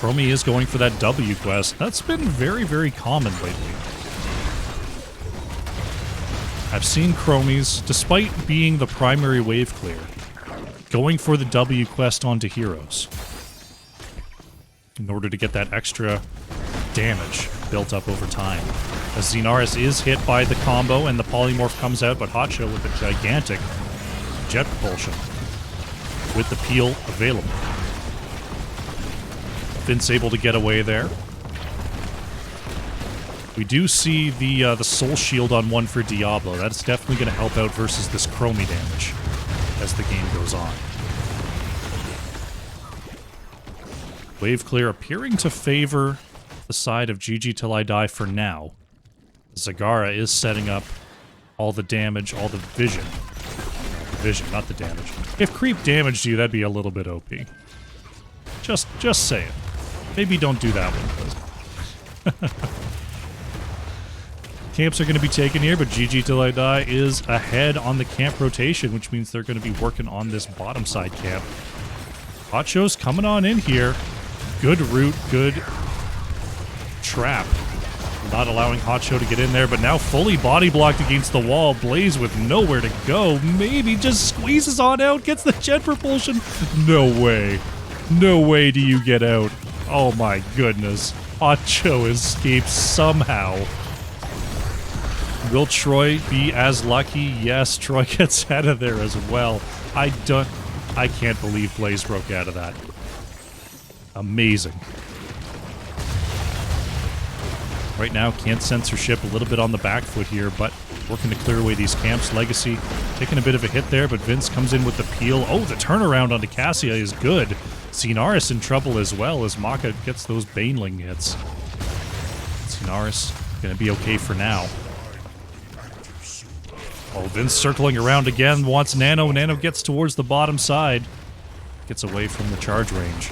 Chromie is going for that W quest. That's been very, very common lately. I've seen Chromies, despite being the primary wave clear, going for the W quest onto heroes in order to get that extra damage built up over time. As Xenaris is hit by the combo and the polymorph comes out, but Hotcho with a gigantic jet propulsion with the peel available. Vince able to get away there. We do see the soul shield on one for Diablo. That's definitely going to help out versus this Chromie damage as the game goes on. Wave clear appearing to favor the side of GG Till I Die for now. Zagara is setting up all the damage, all the vision. vision, not the damage. If creep damaged you, that'd be a little bit OP. Just saying. Maybe don't do that one. Camps are going to be taken here, but GG Till I Die is ahead on the camp rotation, which means they're going to be working on this bottom side camp. Hot Show's coming on in here. Good route, good trap. Not allowing Hot Show to get in there, but now fully body blocked against the wall. Blaze with nowhere to go. Maybe just squeezes on out, gets the jet propulsion. No way. No way do you get out. Oh my goodness. Hot Show escapes somehow. Will Troy be as lucky? Yes, Troy gets out of there as well. I can't believe Blaze broke out of that. Amazing. Right now, can't censorship a little bit on the back foot here, but working to clear away these camps. Legacy taking a bit of a hit there, but Vince comes in with the peel. Oh, the turnaround onto Cassia is good. Cinaris in trouble as well as Maka gets those Baneling hits. Cinaris gonna be okay for now. Oh, Vince circling around again, wants Nano. Nano gets towards the bottom side. Gets away from the charge range.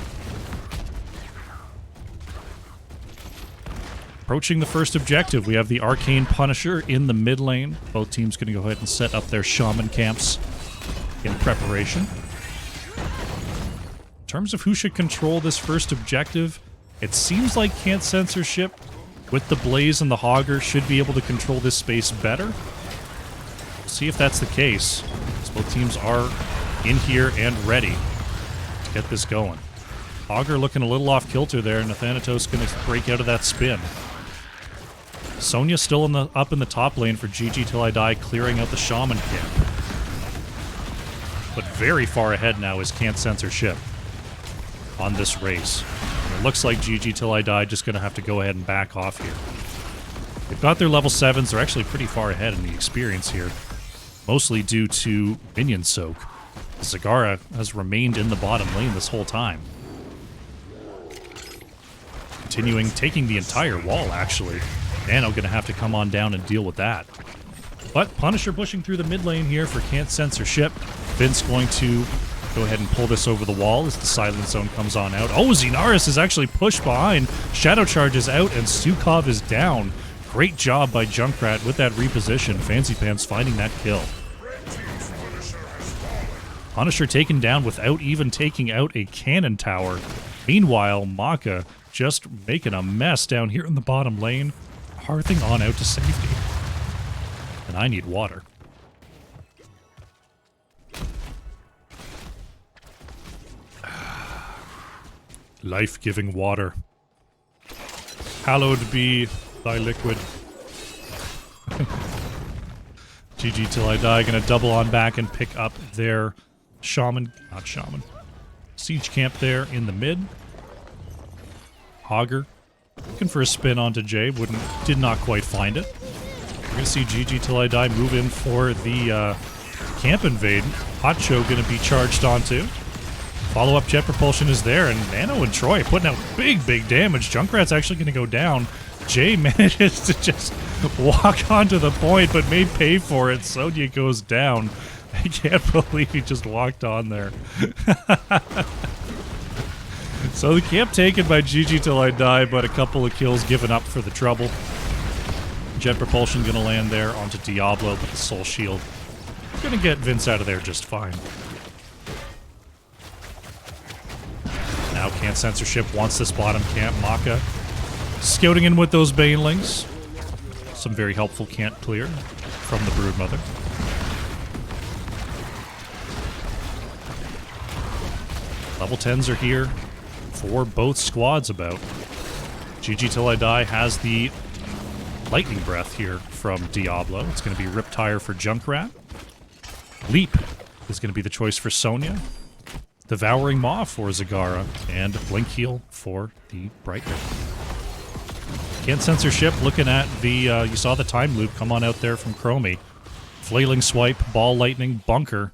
Approaching the first objective, we have the Arcane Punisher in the mid lane. Both teams going to go ahead and set up their Shaman camps in preparation. In terms of who should control this first objective, it seems like Can't Censorship with the Blaze and the Hogger should be able to control this space better. See if that's the case. So both teams are in here and ready to get this going. Hogger looking a little off kilter there. Nathanatos going to break out of that spin. Sonya still up in the top lane for GG Till I Die, clearing out the Shaman camp. But very far ahead now is Can't Censorship on this race. And it looks like GG Till I Die just going to have to go ahead and back off here. They've got their level 7s. They're actually pretty far ahead in the experience here. Mostly due to minion soak. Zagara has remained in the bottom lane this whole time. Continuing, taking the entire wall, actually. Nano gonna have to come on down and deal with that. But Punisher pushing through the mid lane here for Can't Censorship. Vince going to go ahead and pull this over the wall as the Silent Zone comes on out. Oh, Cinaris is actually pushed behind. Shadow Charge is out and Stukov is down. Great job by Junkrat with that reposition. Fancy Pants finding that kill. Punisher taken down without even taking out a cannon tower. Meanwhile, Maka just making a mess down here in the bottom lane. Hearthing on out to safety. And I need water. Life-giving water. Hallowed be thy liquid. GG Till I Die gonna double on back and pick up their siege camp there in the mid. Hogger looking for a spin onto Jay, did not quite find it. We're gonna see GG Till I Die move in for the camp invade. Hot Show gonna be charged onto. Follow-up jet propulsion is there, and Nano and Troy putting out big damage. Junkrat's actually gonna go down. Jay manages to just walk onto the point, but may pay for it. Sonya goes down. I can't believe he just walked on there. So the camp taken by GG Till I Die, but a couple of kills given up for the trouble. Jet propulsion gonna land there onto Diablo with the soul shield. Gonna get Vince out of there just fine. Now Can't Censorship wants this bottom camp. Maka scouting in with those Banelings. Some very helpful can't clear from the Broodmother. Level 10s are here for both squads about. GG Till I Die has the Lightning Breath here from Diablo. It's going to be Riptire for Junkrat. Leap is going to be the choice for Sonya. Devouring Maw for Zagara. And Blink Heal for the Bright Red. Can't Censorship looking at the, you saw the time loop come on out there from Chromie. Flailing Swipe, Ball Lightning, Bunker,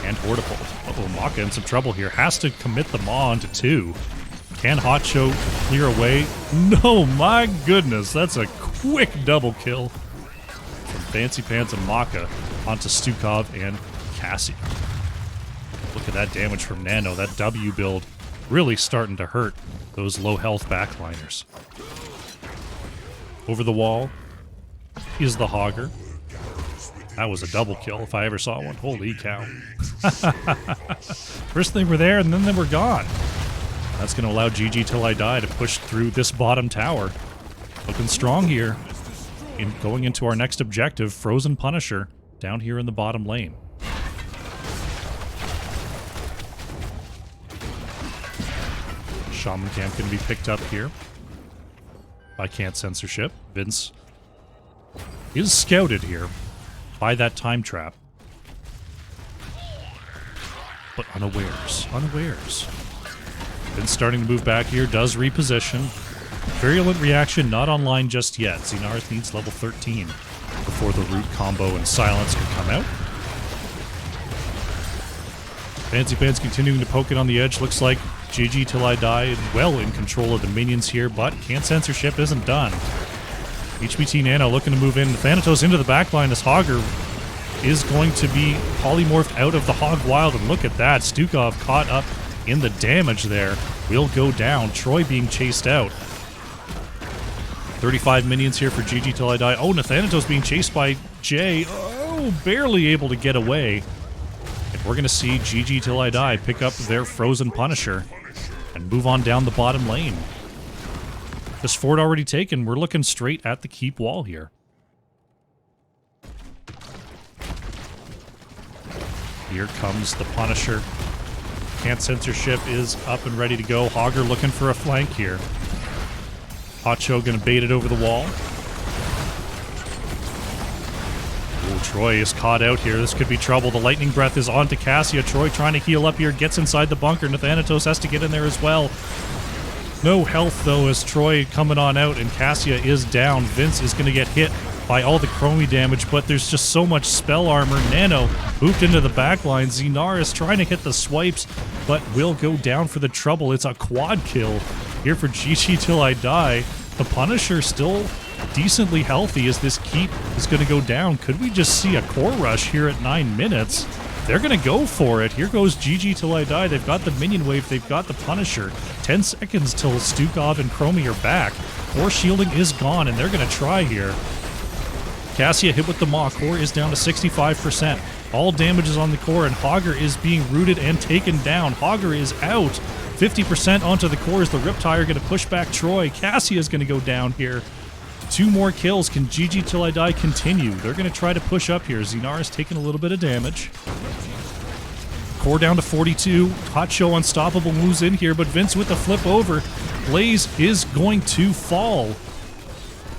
and Hortipult. Uh-oh, Maka in some trouble here. Has to commit the Maw onto 2. Can Hot Show clear away? No, my goodness, that's a quick double kill from Fancy Pants and Maka onto Stukov and Cassie. Look at that damage from Nano. That W build really starting to hurt those low health backliners. Over the wall is the Hogger. That was a double kill if I ever saw one. Holy cow. First they were there and then they were gone. That's going to allow GG Till I Die to push through this bottom tower. Looking strong here. Going into our next objective, Frozen Punisher, down here in the bottom lane. Shaman Camp going to be picked up here by Can't Censorship. Vince is scouted here by that time trap. But unawares. Unawares. Vince starting to move back here, does reposition. Virulent Reaction not online just yet. Xenarth needs level 13 before the root combo and silence can come out. Fancy Pants continuing to poke it on the edge. Looks like GG Till I Die well in control of the minions here, but Can't Censorship isn't done. HBT Nano looking to move in. Thanatos into the backline as Hogger is going to be polymorphed out of the Hog Wild, and look at that. Stukov caught up in the damage there. Will go down. Troy being chased out. 35 minions here for GG Till I Die. Oh, Nathanatos being chased by Jay. Oh, barely able to get away. And we're going to see GG Till I Die pick up their Frozen Punisher and move on down the bottom lane. This fort already taken. We're looking straight at the keep wall here. Here comes the Punisher. Can't Censorship is up and ready to go. Hogger looking for a flank here. Hacho gonna bait it over the wall. Oh, Troy is caught out here. This could be trouble. The Lightning Breath is onto Cassia. Troy trying to heal up here. Gets inside the bunker. Nathanatos has to get in there as well. No health, though, as Troy coming on out, and Cassia is down. Vince is going to get hit by all the chromie damage, but there's just so much spell armor. Nano moved into the backline. Xenar trying to hit the swipes, but will go down for the trouble. It's a quad kill here for GG Till I Die. The Punisher still decently healthy as this keep is going to go down. Could we just see a core rush here at 9 minutes? They're going to go for it. Here goes GG Till I Die. They've got the minion wave. They've got the Punisher. 10 seconds till Stukov and Chromie are back. Core shielding is gone, and they're going to try here. Cassia hit with the Maw. Core is down to 65%. All damage is on the core, and Hogger is being rooted and taken down. Hogger is out. 50% onto the core. Is the Riptire going to push back Troy? Cassia is going to go down here. 2 more kills. Can GG Till I Die continue? They're going to try to push up here. Xenar is taking a little bit of damage. Core down to 42. Hot Show Unstoppable moves in here, but Vince with the flip over. Blaze is going to fall.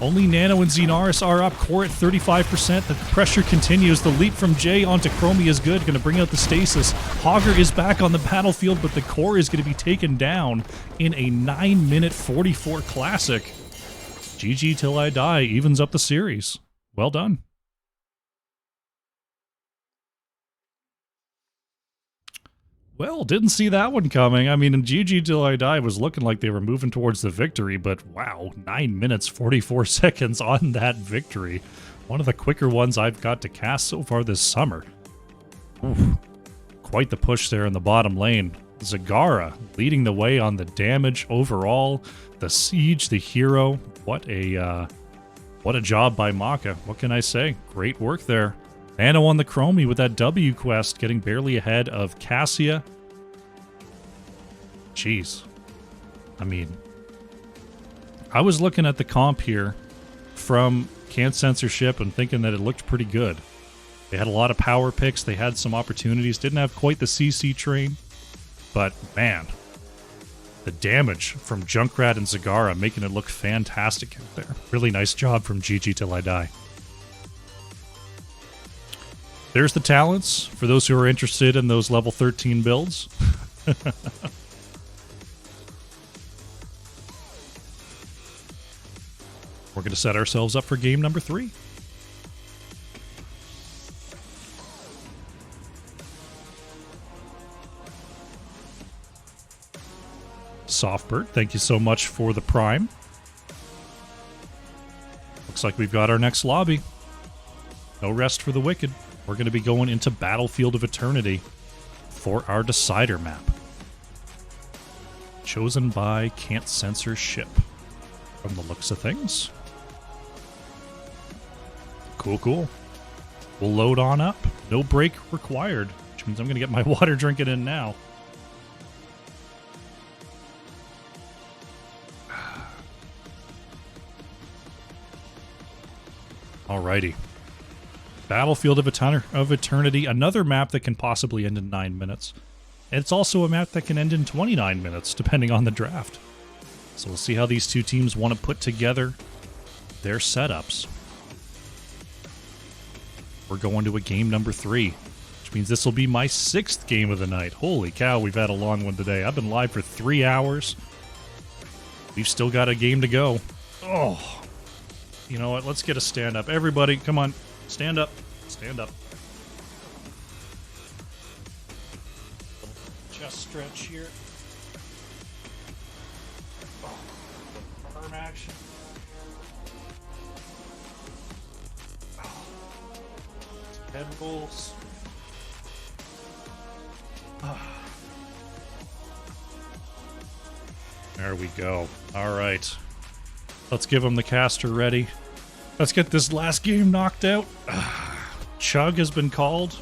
Only Nano and Xenaris are up. Core at 35%. The pressure continues. The leap from Jay onto Chromie is good. Going to bring out the stasis. Hogger is back on the battlefield, but the core is going to be taken down in a 9-minute 44 classic. GG Till I Die evens up the series. Well done. Well, didn't see that one coming. I mean, GG Till I Die was looking like they were moving towards the victory, but wow, 9 minutes, 44 seconds on that victory. One of the quicker ones I've got to cast so far this summer. Oof. Quite the push there in the bottom lane. Zagara leading the way on the damage overall. The siege, the hero. What a job by Maka. What can I say? Great work there. Nano on the Chromie with that W quest, getting barely ahead of Cassia. Jeez. I mean, I was looking at the comp here from Can't Censorship and thinking that it looked pretty good. They had a lot of power picks. They had some opportunities. Didn't have quite the CC train. But, man, the damage from Junkrat and Zagara making it look fantastic out there. Really nice job from GG Till I Die. There's the talents for those who are interested in those level 13 builds. We're going to set ourselves up for game number 3. Softbird, thank you so much for the Prime. Looks like we've got our next lobby. No rest for the wicked. we're going to be going into Battlefield of Eternity for our decider map. Chosen by Can't Censor Ship, from the looks of things. Cool, cool. We'll load on up. No break required, which means I'm going to get my water drinking in now. Alrighty. Battlefield of Eternity, another map that can possibly end in 9 minutes. And it's also a map that can end in 29 minutes, depending on the draft. So we'll see how these two teams want to put together their setups. We're going to a game number 3, which means this will be my 6th game of the night. Holy cow, we've had a long one today. I've been live for 3 hours. We've still got a game to go. Oh, you know what? Let's get a stand up. Everybody, come on. Stand up. Stand up. Chest stretch here. Oh, arm action. Oh. Head rolls. Oh. There we go. All right. Let's give him the caster ready. Let's get this last game knocked out. Chug has been called.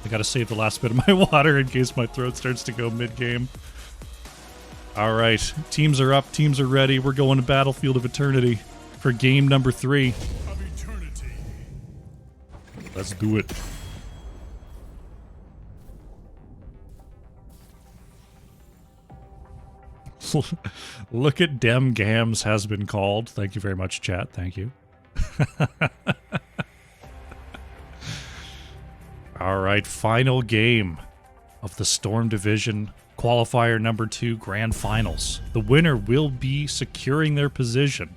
I gotta save the last bit of my water in case my throat starts to go mid-game. Alright, teams are up, teams are ready. We're going to Battlefield of Eternity for game number 3. Of eternity. Let's do it. Look at Dem Gams has been called. Thank you very much, chat. Thank you. All right, final game of the Storm Division Qualifier number 2 Grand Finals. The winner will be securing their position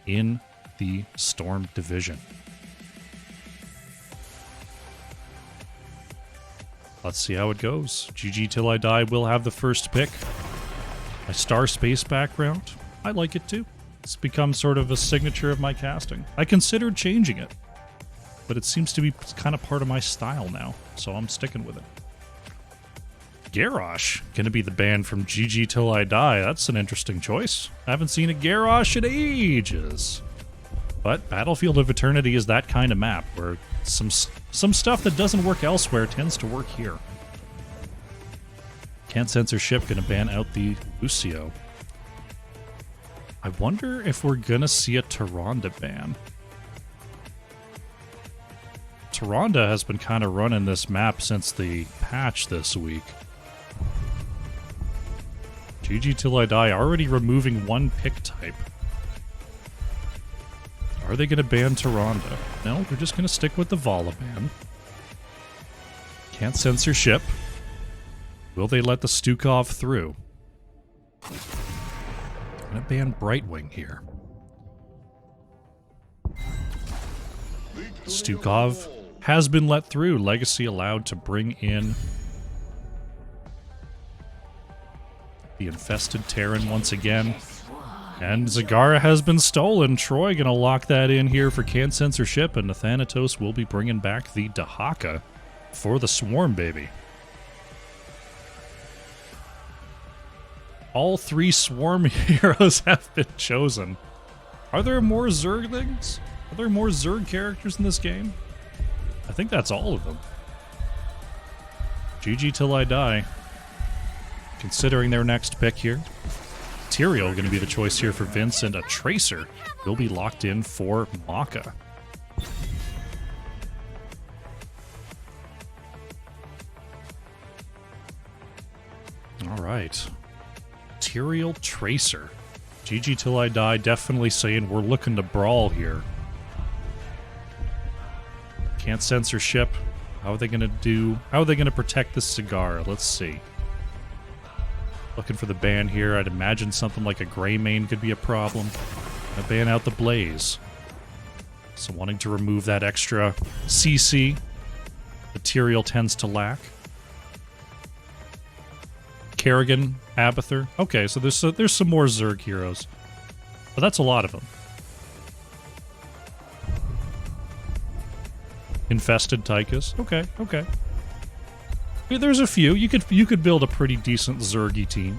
in the Storm Division. Let's see how it goes. GG Till I Die will have the first pick. My Star Space background, I like it too. It's become sort of a signature of my casting. I considered changing it, but it seems to be kind of part of my style now, so I'm sticking with it. Garrosh, gonna be the band from GG Till I Die. That's an interesting choice. I haven't seen a Garrosh in ages. But Battlefield of Eternity is that kind of map where some stuff that doesn't work elsewhere tends to work here. Can't Censor Ship gonna ban out the Lucio. I wonder if we're gonna see a Tyrande ban. Tyrande has been kind of running this map since the patch this week. GG Till I Die already removing one pick type. Are they going to ban Tyrande? No, they're just going to stick with the Vala ban. Can't Censor Ship. Will they let the Stukov through? I'm going to ban Brightwing here. Stukov has been let through. Legacy allowed to bring in the infested Terran once again. And Zagara has been stolen. Troy gonna lock that in here for Can't Censor Ship, and Nathanatos will be bringing back the Dahaka for the Swarm, baby. All 3 Swarm heroes have been chosen. Are there more Zerglings? Are there more Zerg characters in this game? I think that's all of them. GG Till I Die. Considering their next pick here. Tyrael going to be the choice here for Vince, and a Tracer will be locked in for Maka. Alright. Tyrael Tracer. GG Till I Die definitely saying we're looking to brawl here. Can't Censor Ship. How are they going to do? How are they going to protect this cigar? Let's see. Looking for the ban here. I'd imagine something like a Greymane could be a problem. Gonna ban out the Blaze. So wanting to remove that extra CC that Tyrael tends to lack. Kerrigan, Abathur. Okay, so there's some more Zerg heroes. But that's a lot of them. Infested Tychus. Okay, okay. Yeah, there's a few. You could build a pretty decent Zergy team.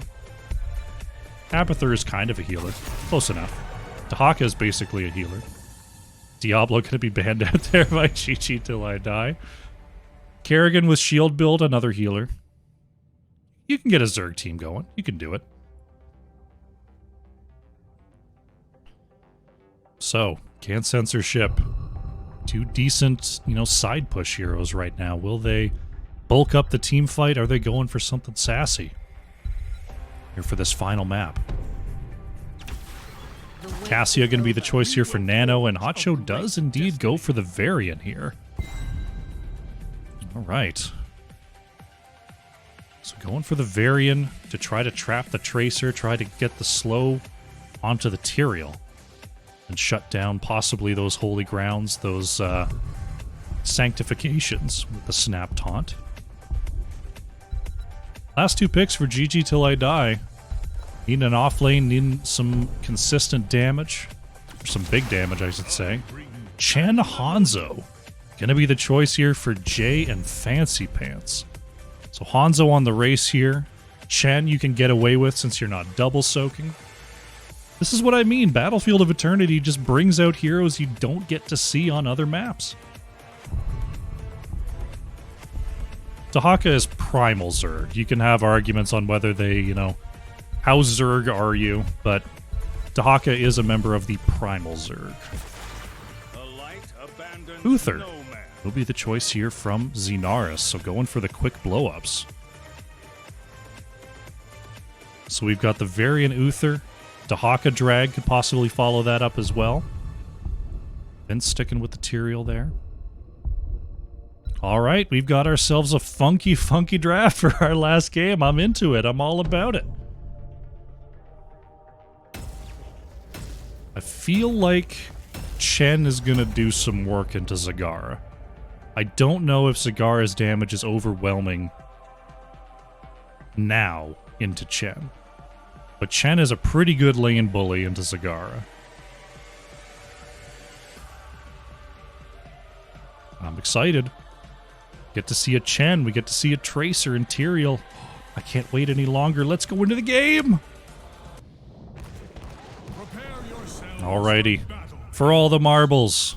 Abathur is kind of a healer. Close enough. Dahaka is basically a healer. Diablo gonna be banned out there by Chi-Chi till I die. Kerrigan with shield build, another healer. You can get a Zerg team going. You can do it. So, can censorship. Two decent, side push heroes right now. Will they bulk up the team fight? Are they going for something sassy? Here for this final map. Cassia going to be the choice here for Nano, and Hotcho does indeed go for the Varian here. Alright. So going for the Varian to try to trap the Tracer, try to get the slow onto the Tyrael, and shut down possibly those holy grounds, those sanctifications with the snap taunt. Last two picks for GG till I die. Needing an off lane, needing some consistent damage. Or some big damage, I should say. Chen Hanzo. Gonna be the choice here for Jay and Fancy Pants. So Hanzo on the race here. Chen you can get away with since you're not double soaking. This is what I mean. Battlefield of Eternity just brings out heroes you don't get to see on other maps. Dahaka is primal Zerg. You can have arguments on whether they, how Zerg are you, but Dahaka is a member of the primal Zerg. Uther will be the choice here from Xenaris, so going for the quick blow-ups. So we've got the Varian Uther. Dahaka Drag could possibly follow that up as well. Vince sticking with the Tyrael there. All right, we've got ourselves a funky, funky draft for our last game. I'm into it. I'm all about it. I feel like Chen is going to do some work into Zagara. I don't know if Zagara's damage is overwhelming now into Chen. But Chen is a pretty good lane bully into Zagara. I'm excited. Get to see a Chen. We get to see a Tracer and Tyrael. I can't wait any longer. Let's go into the game! Alrighty. For all the marbles.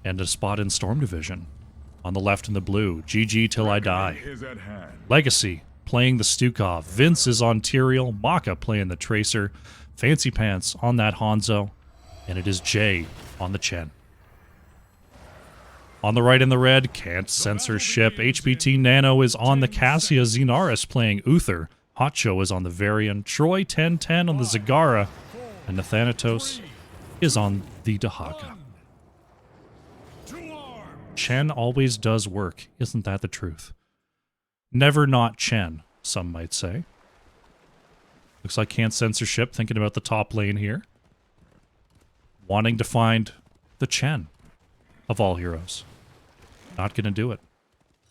And a spot in Storm Division. On the left in the blue. GG till I die. Legacy playing the Stukov. Vince is on Tyrael. Maka playing the Tracer. Fancy Pants on that Hanzo. And it is Jay on the Chen. On the right in the red, can't censorship. HBT Nano is on the Cassia. Xenaris playing Uther. Hotcho is on the Varian. Troy 1010 on the Zagara. And Nathanatos is on the Dahaka. Chen always does work. Isn't that the truth? Never not Chen, some might say. Looks like can't censorship, thinking about the top lane here. Wanting to find the Chen of all heroes. Not gonna do it.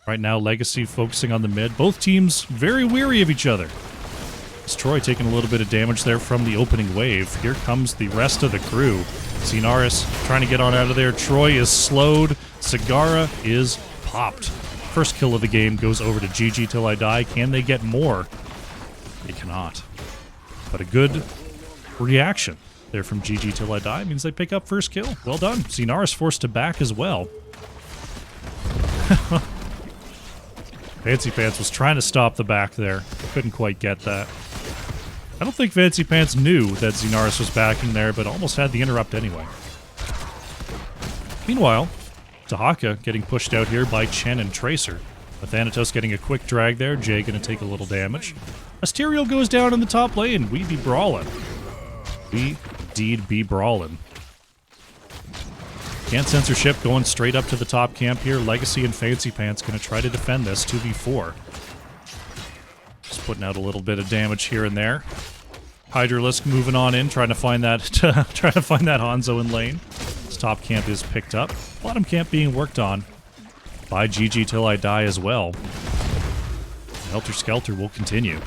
Right now, Legacy focusing on the mid. Both teams very weary of each other. It's Troy taking a little bit of damage there from the opening wave. Here comes the rest of the crew. Xenaris trying to get on out of there. Troy is slowed. Zagara is popped. First kill of the game goes over to GG till I die. Can they get more? They cannot. But a good reaction there from GG till I die means they pick up first kill. Well done. Xenaris forced to back as well. Fancy Pants was trying to stop the back there. Couldn't quite get that. I don't think Fancy Pants knew that Xenaris was backing there, but almost had the interrupt anyway. Meanwhile, Dahaka getting pushed out here by Chen and Tracer. Nathanatos getting a quick drag there. Jay gonna take a little damage. As Tyrael goes down in the top lane, we be brawling. We indeed be brawling. Can't censorship going straight up to the top camp here. Legacy and Fancy Pants gonna try to defend this 2v4. Just putting out a little bit of damage here and there. Hydralisk moving on in, trying to find that Hanzo in lane. This top camp is picked up. Bottom camp being worked on by GG till I die as well. Helter Skelter will continue.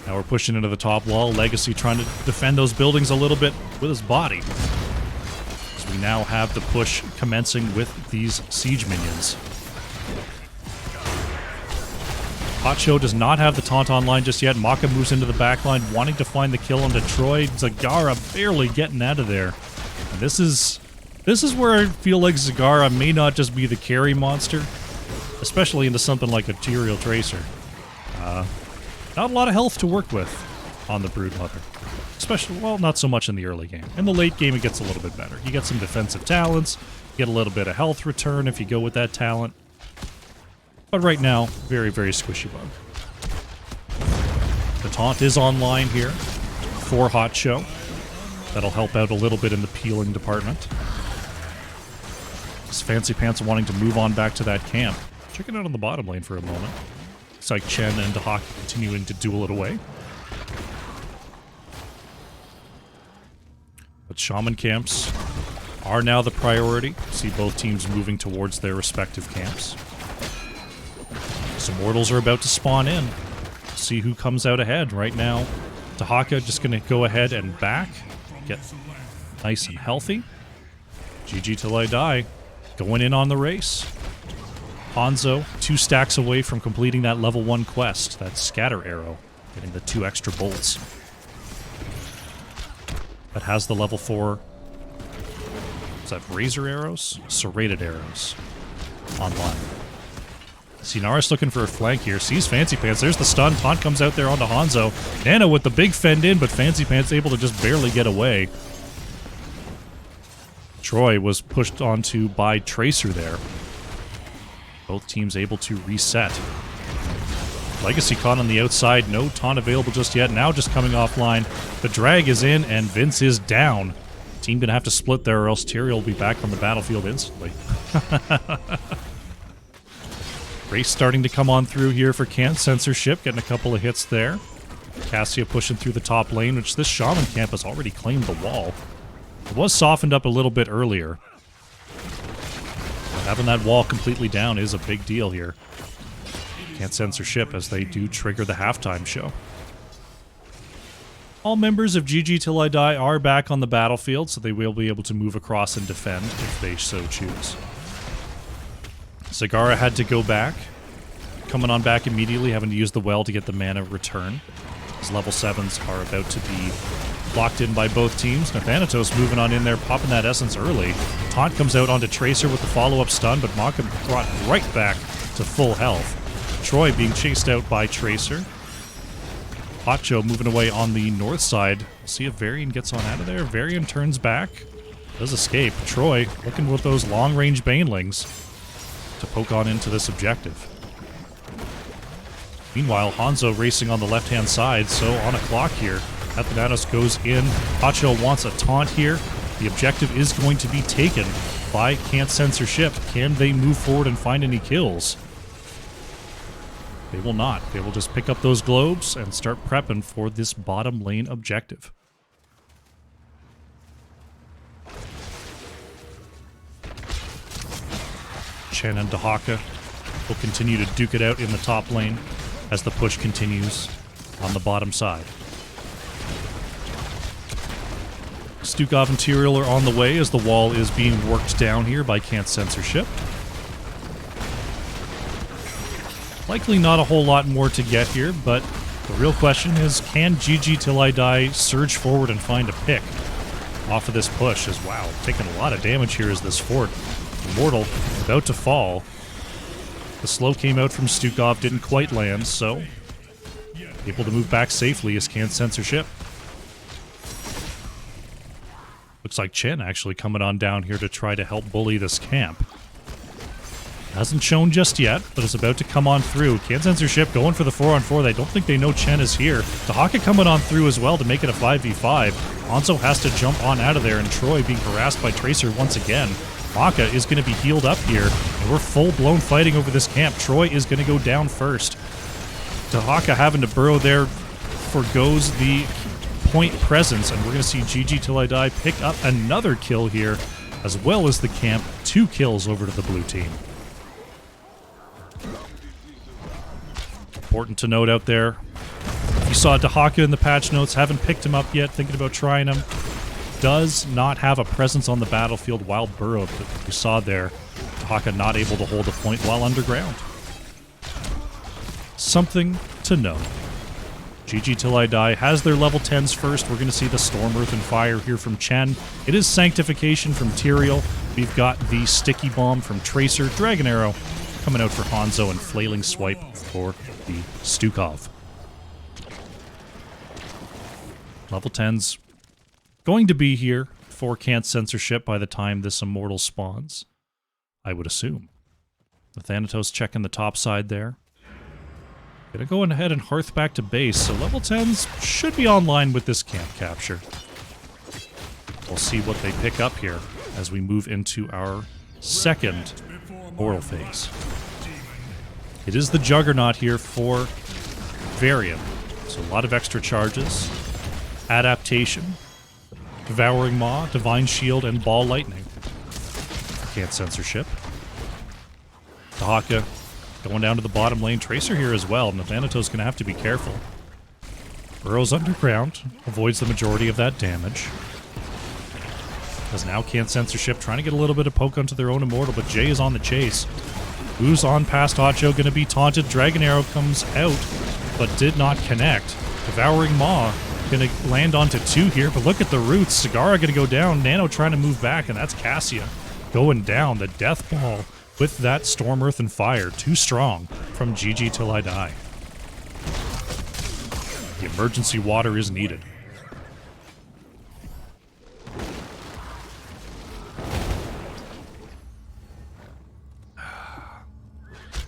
Now we're pushing into the top wall. Legacy trying to defend those buildings a little bit with his body. As we now have the push commencing with these siege minions. Hotcho does not have the taunt online just yet. Maka moves into the backline, wanting to find the kill onto Troy. Zagara barely getting out of there. And this is where I feel like Zagara may not just be the carry monster, especially into something like a Tyrael Tracer. Not a lot of health to work with on the Broodmother. Especially, well, not so much in the early game. In the late game, it gets a little bit better. You get some defensive talents, you get a little bit of health return if you go with that talent. But right now, very, very squishy bug. The taunt is online here for Hotcho. That'll help out a little bit in the peeling department. This Fancy Pants wanting to move on back to that camp. Check it out on the bottom lane for a moment. Looks like Chen and Dahak continuing to duel it away. But Shaman camps are now the priority. See both teams moving towards their respective camps. Some mortals are about to spawn in. See who comes out ahead. Right now, Dahaka just going to go ahead and back. Get nice and healthy. GG till I die. Going in on the race. Hanzo, 2 stacks away from completing that level 1 quest. That scatter arrow. Getting the 2 extra bolts. That has the level 4... Is that razor arrows? Serrated arrows. Online. Sinaris looking for a flank here. Sees Fancy Pants. There's the stun. Taunt comes out there onto Hanzo. Nana with the big fend in, but Fancy Pants able to just barely get away. Troy was pushed onto by Tracer there. Both teams able to reset. Legacy caught on the outside. No taunt available just yet. Now just coming offline. The drag is in, and Vince is down. Team gonna have to split there, or else Tyrael will be back on the battlefield instantly. Race starting to come on through here for Censorship, getting a couple of hits there. Cassia pushing through the top lane, which this Shaman camp has already claimed the wall. It was softened up a little bit earlier. But having that wall completely down is a big deal here. Censorship as they do trigger the halftime show. All members of GG Till I Die are back on the battlefield, so they will be able to move across and defend if they so choose. Zagara had to go back. Coming on back immediately, having to use the well to get the mana return. His level 7s are about to be locked in by both teams. Nathanatos moving on in there, popping that essence early. Taunt comes out onto Tracer with the follow-up stun, but Maka brought right back to full health. Troy being chased out by Tracer. Hotcho moving away on the north side. See if Varian gets on out of there. Varian turns back. Does escape. Troy looking with those long-range banelings to poke on into this objective. Meanwhile, Hanzo racing on the left-hand side, so on a clock here. Athanatos goes in. Hotcho wants a taunt here. The objective is going to be taken by Censorship. Can they move forward and find any kills? They will not. They will just pick up those globes and start prepping for this bottom lane objective. Chen and Dahaka will continue to duke it out in the top lane as the push continues on the bottom side. Stukov and Tyrael are on the way as the wall is being worked down here by Censorship. Likely not a whole lot more to get here, but the real question is, can GG Till I Die surge forward and find a pick off of this push? As wow, taking a lot of damage here as this fort. Immortal about to fall. The slow came out from Stukov, didn't quite land, so able to move back safely as Censorship. Looks like Chen actually coming on down here to try to help bully this camp. Hasn't shown just yet, but is about to come on through. Censorship going for the 4-on-4. They don't think they know Chen is here. Dahaka coming on through as well to make it a 5v5. Hanzo has to jump on out of there, and Troy being harassed by Tracer once again. Maka is going to be healed up here, and we're full-blown fighting over this camp. Troy is going to go down first. Dahaka having to burrow there forgoes the point presence, and we're going to see GG Till I Die pick up another kill here, as well as the camp. 2 kills over to the blue team. Important to note out there, if you saw Dahaka in the patch notes, haven't picked him up yet, thinking about trying him, does not have a presence on the battlefield while burrowed, but you saw there, Haka not able to hold a point while underground. Something to know. GG Till I Die has their level 10s first. We're going to see the Storm, Earth, and Fire here from Chen. It is Sanctification from Tyrael. We've got the Sticky Bomb from Tracer. Dragon Arrow coming out for Hanzo, and Flailing Swipe for the Stukov. Level 10s going to be here for Can't Censorship by the time this Immortal spawns, I would assume. The Thanatos checking the top side there. Gonna go ahead and Hearth back to base, so level 10s should be online with this camp capture. We'll see what they pick up here as we move into our second Immortal phase. It is the Juggernaut here for Varian, so a lot of extra charges. Adaptation, Devouring Maw, Divine Shield, and Ball Lightning. Can't Censorship. Haka going down to the bottom lane. Tracer here as well. Nathanatos going to have to be careful. Burrows underground, avoids the majority of that damage. As now Can't Censorship trying to get a little bit of poke onto their own Immortal, but Jay is on the chase. Who's on past Hacho, going to be taunted. Dragon Arrow comes out, but did not connect. Devouring Maw going to land onto 2 here, but look at the roots. Sagara going to go down. Nano trying to move back, and that's Cassia going down. The Death Ball with that Storm, Earth, and Fire. Too strong from GG Till I Die. The emergency water is needed.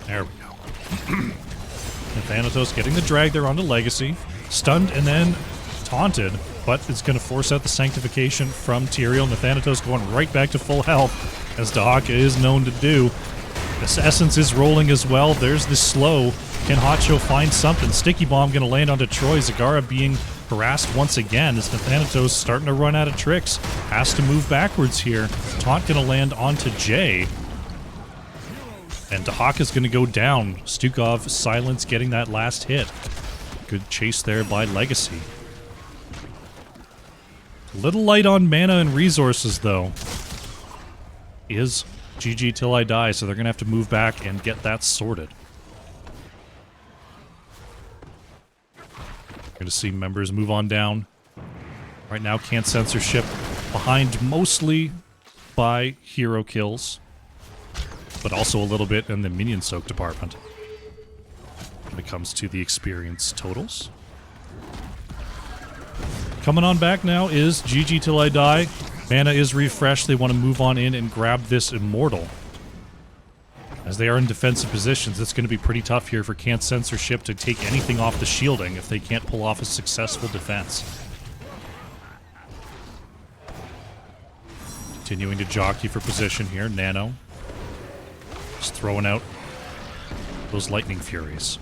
There we go. Thanatos getting the drag there onto Legacy. Stunned and then taunted, but it's going to force out the Sanctification from Tyrael. Thanatos going right back to full health, as Dahaka is known to do. This Essence is rolling as well. There's the slow. Can Hacho find something? Sticky Bomb going to land onto Troy. Zagara being harassed once again as Thanatos starting to run out of tricks. Has to move backwards here. Taunt going to land onto Jay. And Dahaka's going to go down. Stukov, Silence getting that last hit. Good chase there by Legacy. Little light on mana and resources, though. Is GG Till I Die, so they're going to have to move back and get that sorted. Going to see members move on down. Right now, Can't Censorship behind mostly by hero kills, but also a little bit in the minion soak department when it comes to the experience totals. Coming on back now is GG Till I Die. Mana is refreshed. They want to move on in and grab this Immortal. As they are in defensive positions, it's going to be pretty tough here for Can't Censorship to take anything off the shielding if they can't pull off a successful defense. Continuing to jockey for position here. Nano just throwing out those Lightning Furies.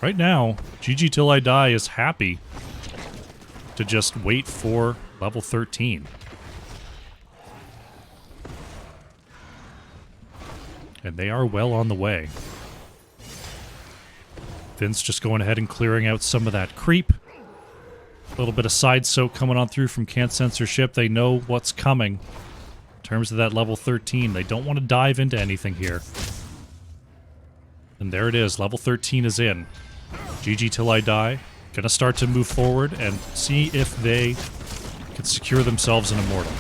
Right now, GG Till I Die is happy to just wait for level 13. And they are well on the way. Vince just going ahead and clearing out some of that creep. A little bit of side soak coming on through from Can't Censorship. They know what's coming in terms of that level 13. They don't want to dive into anything here. And there it is. Level 13 is in. GG Till I Die. Gonna start to move forward and see if they can secure themselves an Immortal.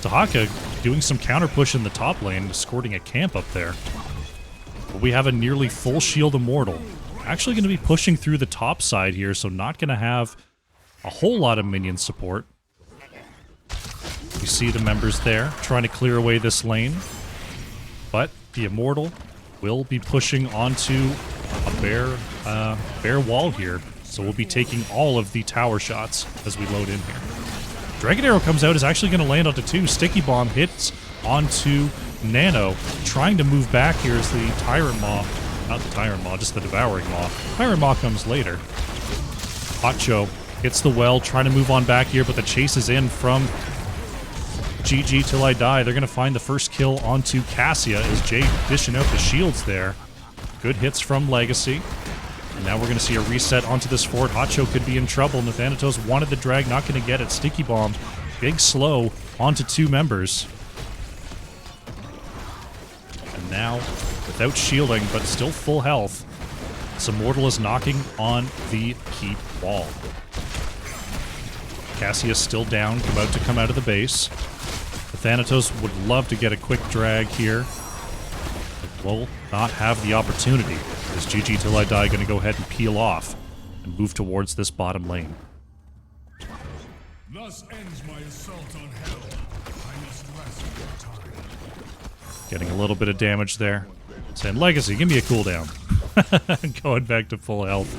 Dahaka doing some counter push in the top lane, escorting a camp up there. But we have a nearly full shield Immortal. Actually going to be pushing through the top side here, so not going to have a whole lot of minion support. You see the members there trying to clear away this lane. But the Immortal will be pushing onto a bare wall here, so we'll be taking all of the tower shots as we load in here. Dragon Arrow comes out, is actually going to land onto 2. Sticky Bomb hits onto Nano, trying to move back here as the Tyrant Maw, not the Tyrant Maw, just the Devouring Maw. Tyrant Maw comes later. Hacho hits the well, trying to move on back here, but the chase is in from GG Till I Die. They're going to find the first kill onto Cassia as Jay dishing out the shields there. Good hits from Legacy. And now we're going to see a reset onto this fort. Hacho could be in trouble. Nathanatos wanted the drag, not going to get it. Sticky Bomb, big slow onto 2 members. And now, without shielding, but still full health, this Immortal is knocking on the keep wall. Cassius still down, about to come out of the base. Thanatos would love to get a quick drag here, but will not have the opportunity. Is GG Till I Die going to go ahead and peel off and move towards this bottom lane? Thus ends my assault on hell. I must rest for time. Getting a little bit of damage there. Saying, Legacy, give me a cooldown. Going back to full health.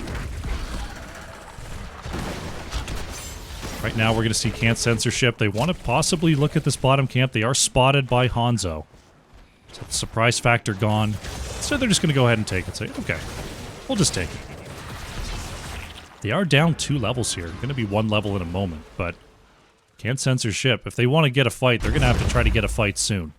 Right now, we're going to see Can't Censorship. They want to possibly look at this bottom camp. They are spotted by Hanzo. So the surprise factor gone. So they're just going to go ahead and take it. Say, okay, we'll just take it. They are down 2 levels here. Going to be 1 level in a moment, but Can't Censorship. If they want to get a fight, they're going to have to try to get a fight soon.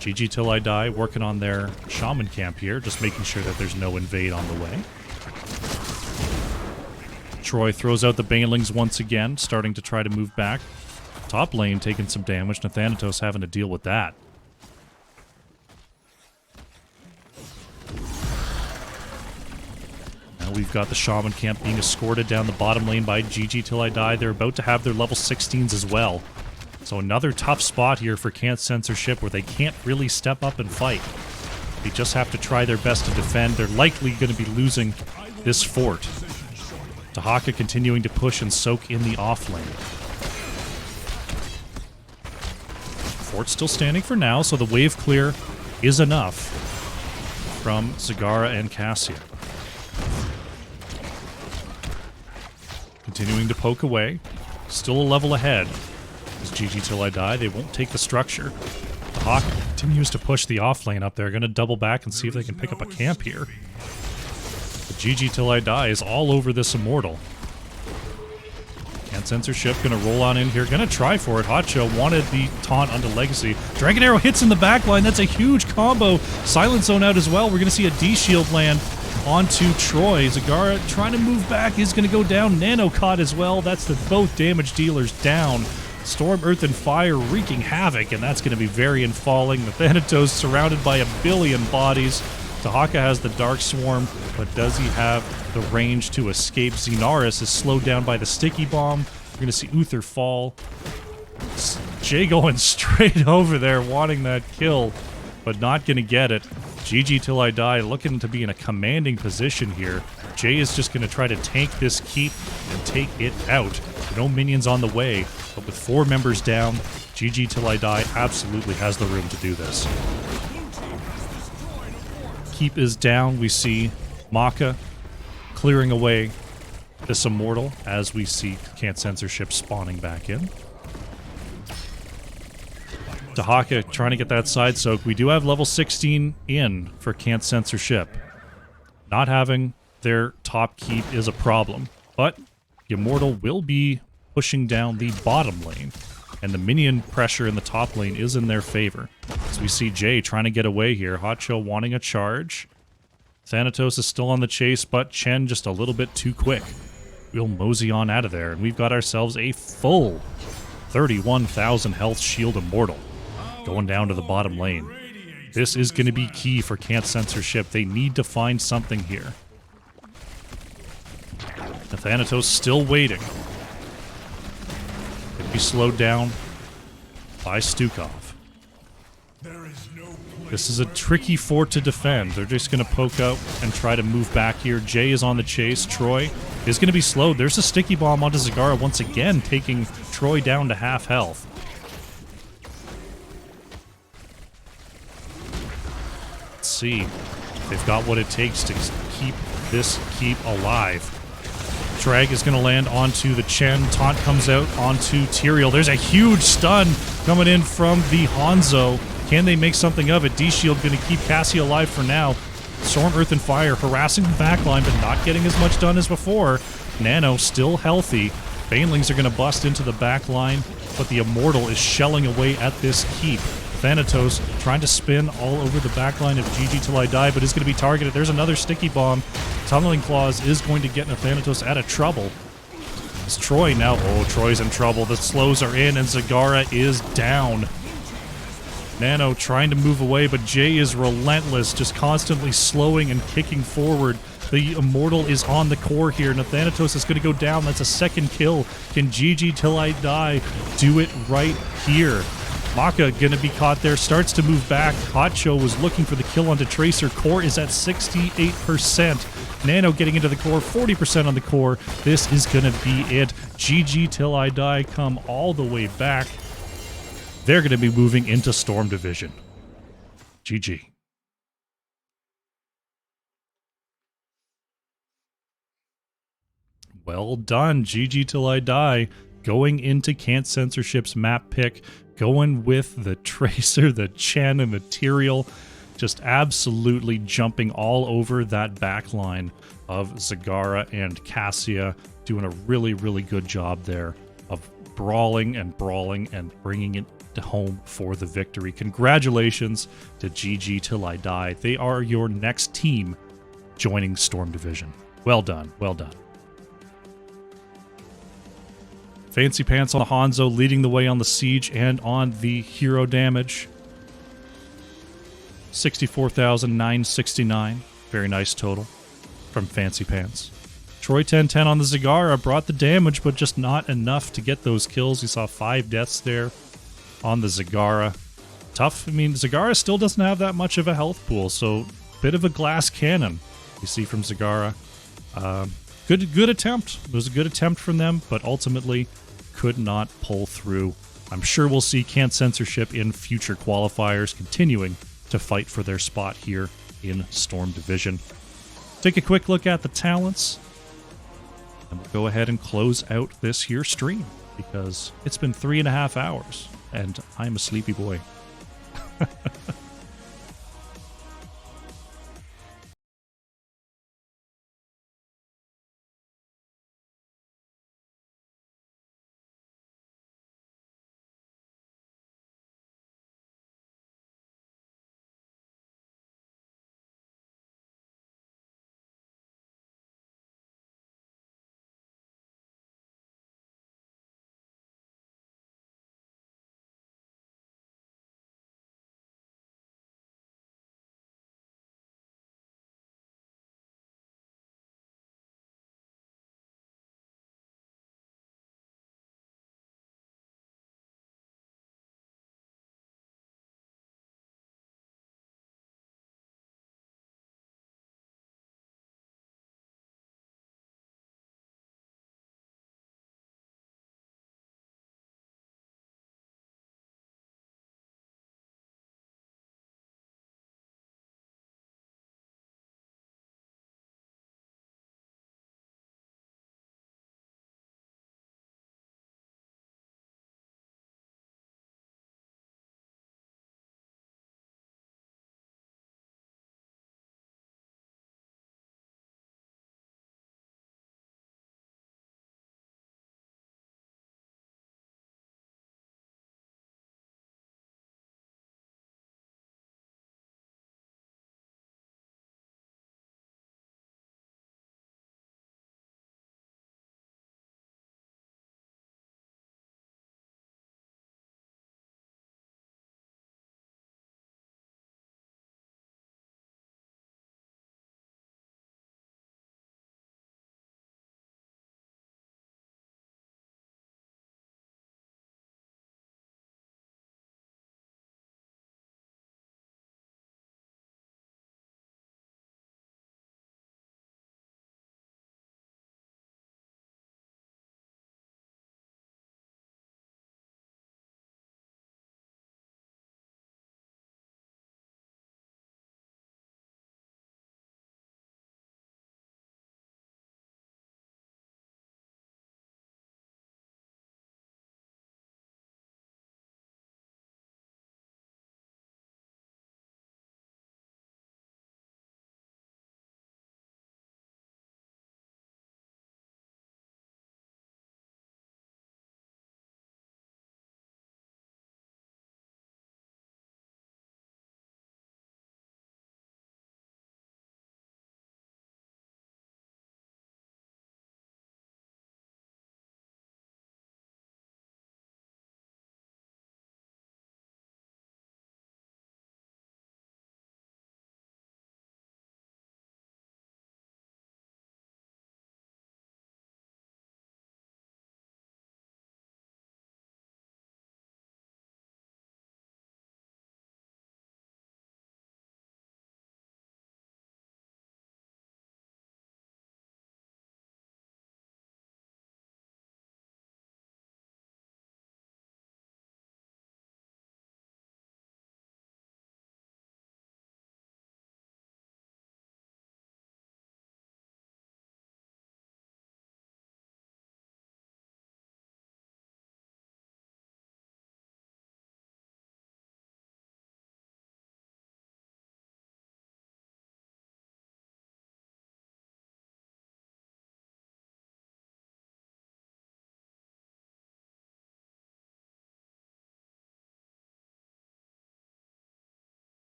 GG Till I Die working on their Shaman camp here, just making sure that there's no invade on the way. Troy throws out the Banelings once again, starting to try to move back. Top lane taking some damage. Nathanatos having to deal with that. Now we've got the Shaman camp being escorted down the bottom lane by GG Till I Die. They're about to have their level 16s as well. So another tough spot here for Can't Censorship where they can't really step up and fight. They just have to try their best to defend. They're likely going to be losing this fort. Dahaka continuing to push and soak in the off lane. Fort's still standing for now, so the wave clear is enough from Zagara and Cassia. Continuing to poke away. Still a level ahead. As GG Till I Die, they won't take the structure. Dahaka continues to push the off lane up there. Going to double back and see if they can pick up a camp here. But GG Till I Die is all over this Immortal. Can't Censorship going to roll on in here. Going to try for it. Hacho wanted the taunt onto Legacy. Dragon Arrow hits in the backline. That's a huge combo. Silent Zone out as well. We're going to see a D-Shield land onto Troy. Zagara trying to move back is going to go down. Nano caught as well. That's the both damage dealers down. Storm, Earth, and Fire wreaking havoc, and that's going to be Varian falling. The Thanatos surrounded by a billion bodies. Dahaka has the Dark Swarm, but does he have the range to escape? Xenaris is slowed down by the Sticky Bomb. We're going to see Uther fall. Jay going straight over there, wanting that kill, but not going to get it. GG Till I Die looking to be in a commanding position here. Jay is just going to try to tank this keep and take it out. No minions on the way, but with 4 members down, GG Till I Die absolutely has the room to do this. Keep is down. We see Maka clearing away this Immortal as we see Can't Censorship spawning back in. Dahaka trying to get that side soak. We do have level 16 in for Can't Censorship. Not having their top keep is a problem, but the Immortal will be pushing down the bottom lane, and the minion pressure in the top lane is in their favor. As we see Jay trying to get away here. Hacho wanting a charge. Thanatos is still on the chase, but Chen just a little bit too quick. We'll mosey on out of there, and we've got ourselves a full 31,000 health shield Immortal going down to the bottom lane. This is going to be key for Can't Censorship. They need to find something here. The Thanatos still waiting. Could be slowed down by Stukov. This is a tricky fort to defend. They're just going to poke out and try to move back here. Jay is on the chase. Troy is going to be slowed. There's a Sticky Bomb onto Zagara once again, taking Troy down to half health. Let's see if they've got what it takes to keep this keep alive. Drag is going to land onto the Chen. Taunt comes out onto Tyrael. There's a huge stun coming in from the Hanzo. Can they make something of it? D-Shield going to keep Cassie alive for now. Storm, Earth, and Fire harassing the backline, but not getting as much done as before. Nano still healthy. Banelings are going to bust into the backline, but the Immortal is shelling away at this keep. Thanatos trying to spin all over the backline of GG Till I Die, but is going to be targeted. There's another sticky bomb. Tunneling Claws is going to get Thanatos out of trouble. It's Troy now. Oh, Troy's in trouble. The slows are in, and Zagara is down. Nano trying to move away, but Jay is relentless, just constantly slowing and kicking forward. The Immortal is on the core here. Thanatos is going to go down. That's a second kill. Can GG Till I Die do it right here? Maka going to be caught there. Starts to move back. Hotcho was looking for the kill onto Tracer. Core is at 68%. Nano getting into the core. 40% on the core. This is going to be it. GG Till I Die come all the way back. They're going to be moving into Storm Division. GG. Well done, GG Till I Die. Going into Can't Censorship's map pick, going with the Tracer, the Chen, and Material, just absolutely jumping all over that backline of Zagara and Cassia, doing a really, really good job there of brawling and bringing it home for the victory. Congratulations to GG Till I Die. They are your next team joining Storm Division. Well done, well done. Fancy Pants on the Hanzo leading the way on the siege and on the hero damage. 64,969. Very nice total from Fancy Pants. Troy 1010 on the Zagara brought the damage, but just not enough to get those kills. You saw 5 deaths there on the Zagara. Tough. I mean, Zagara still doesn't have that much of a health pool, so bit of a glass cannon you see from Zagara. Good attempt. It was a good attempt from them, but ultimately could not pull through. I'm sure we'll see Can't Censorship in future qualifiers continuing to fight for their spot here in Storm Division. Take a quick look at the talents, and we'll go ahead and close out this here stream because it's been 3.5 hours and I'm a sleepy boy.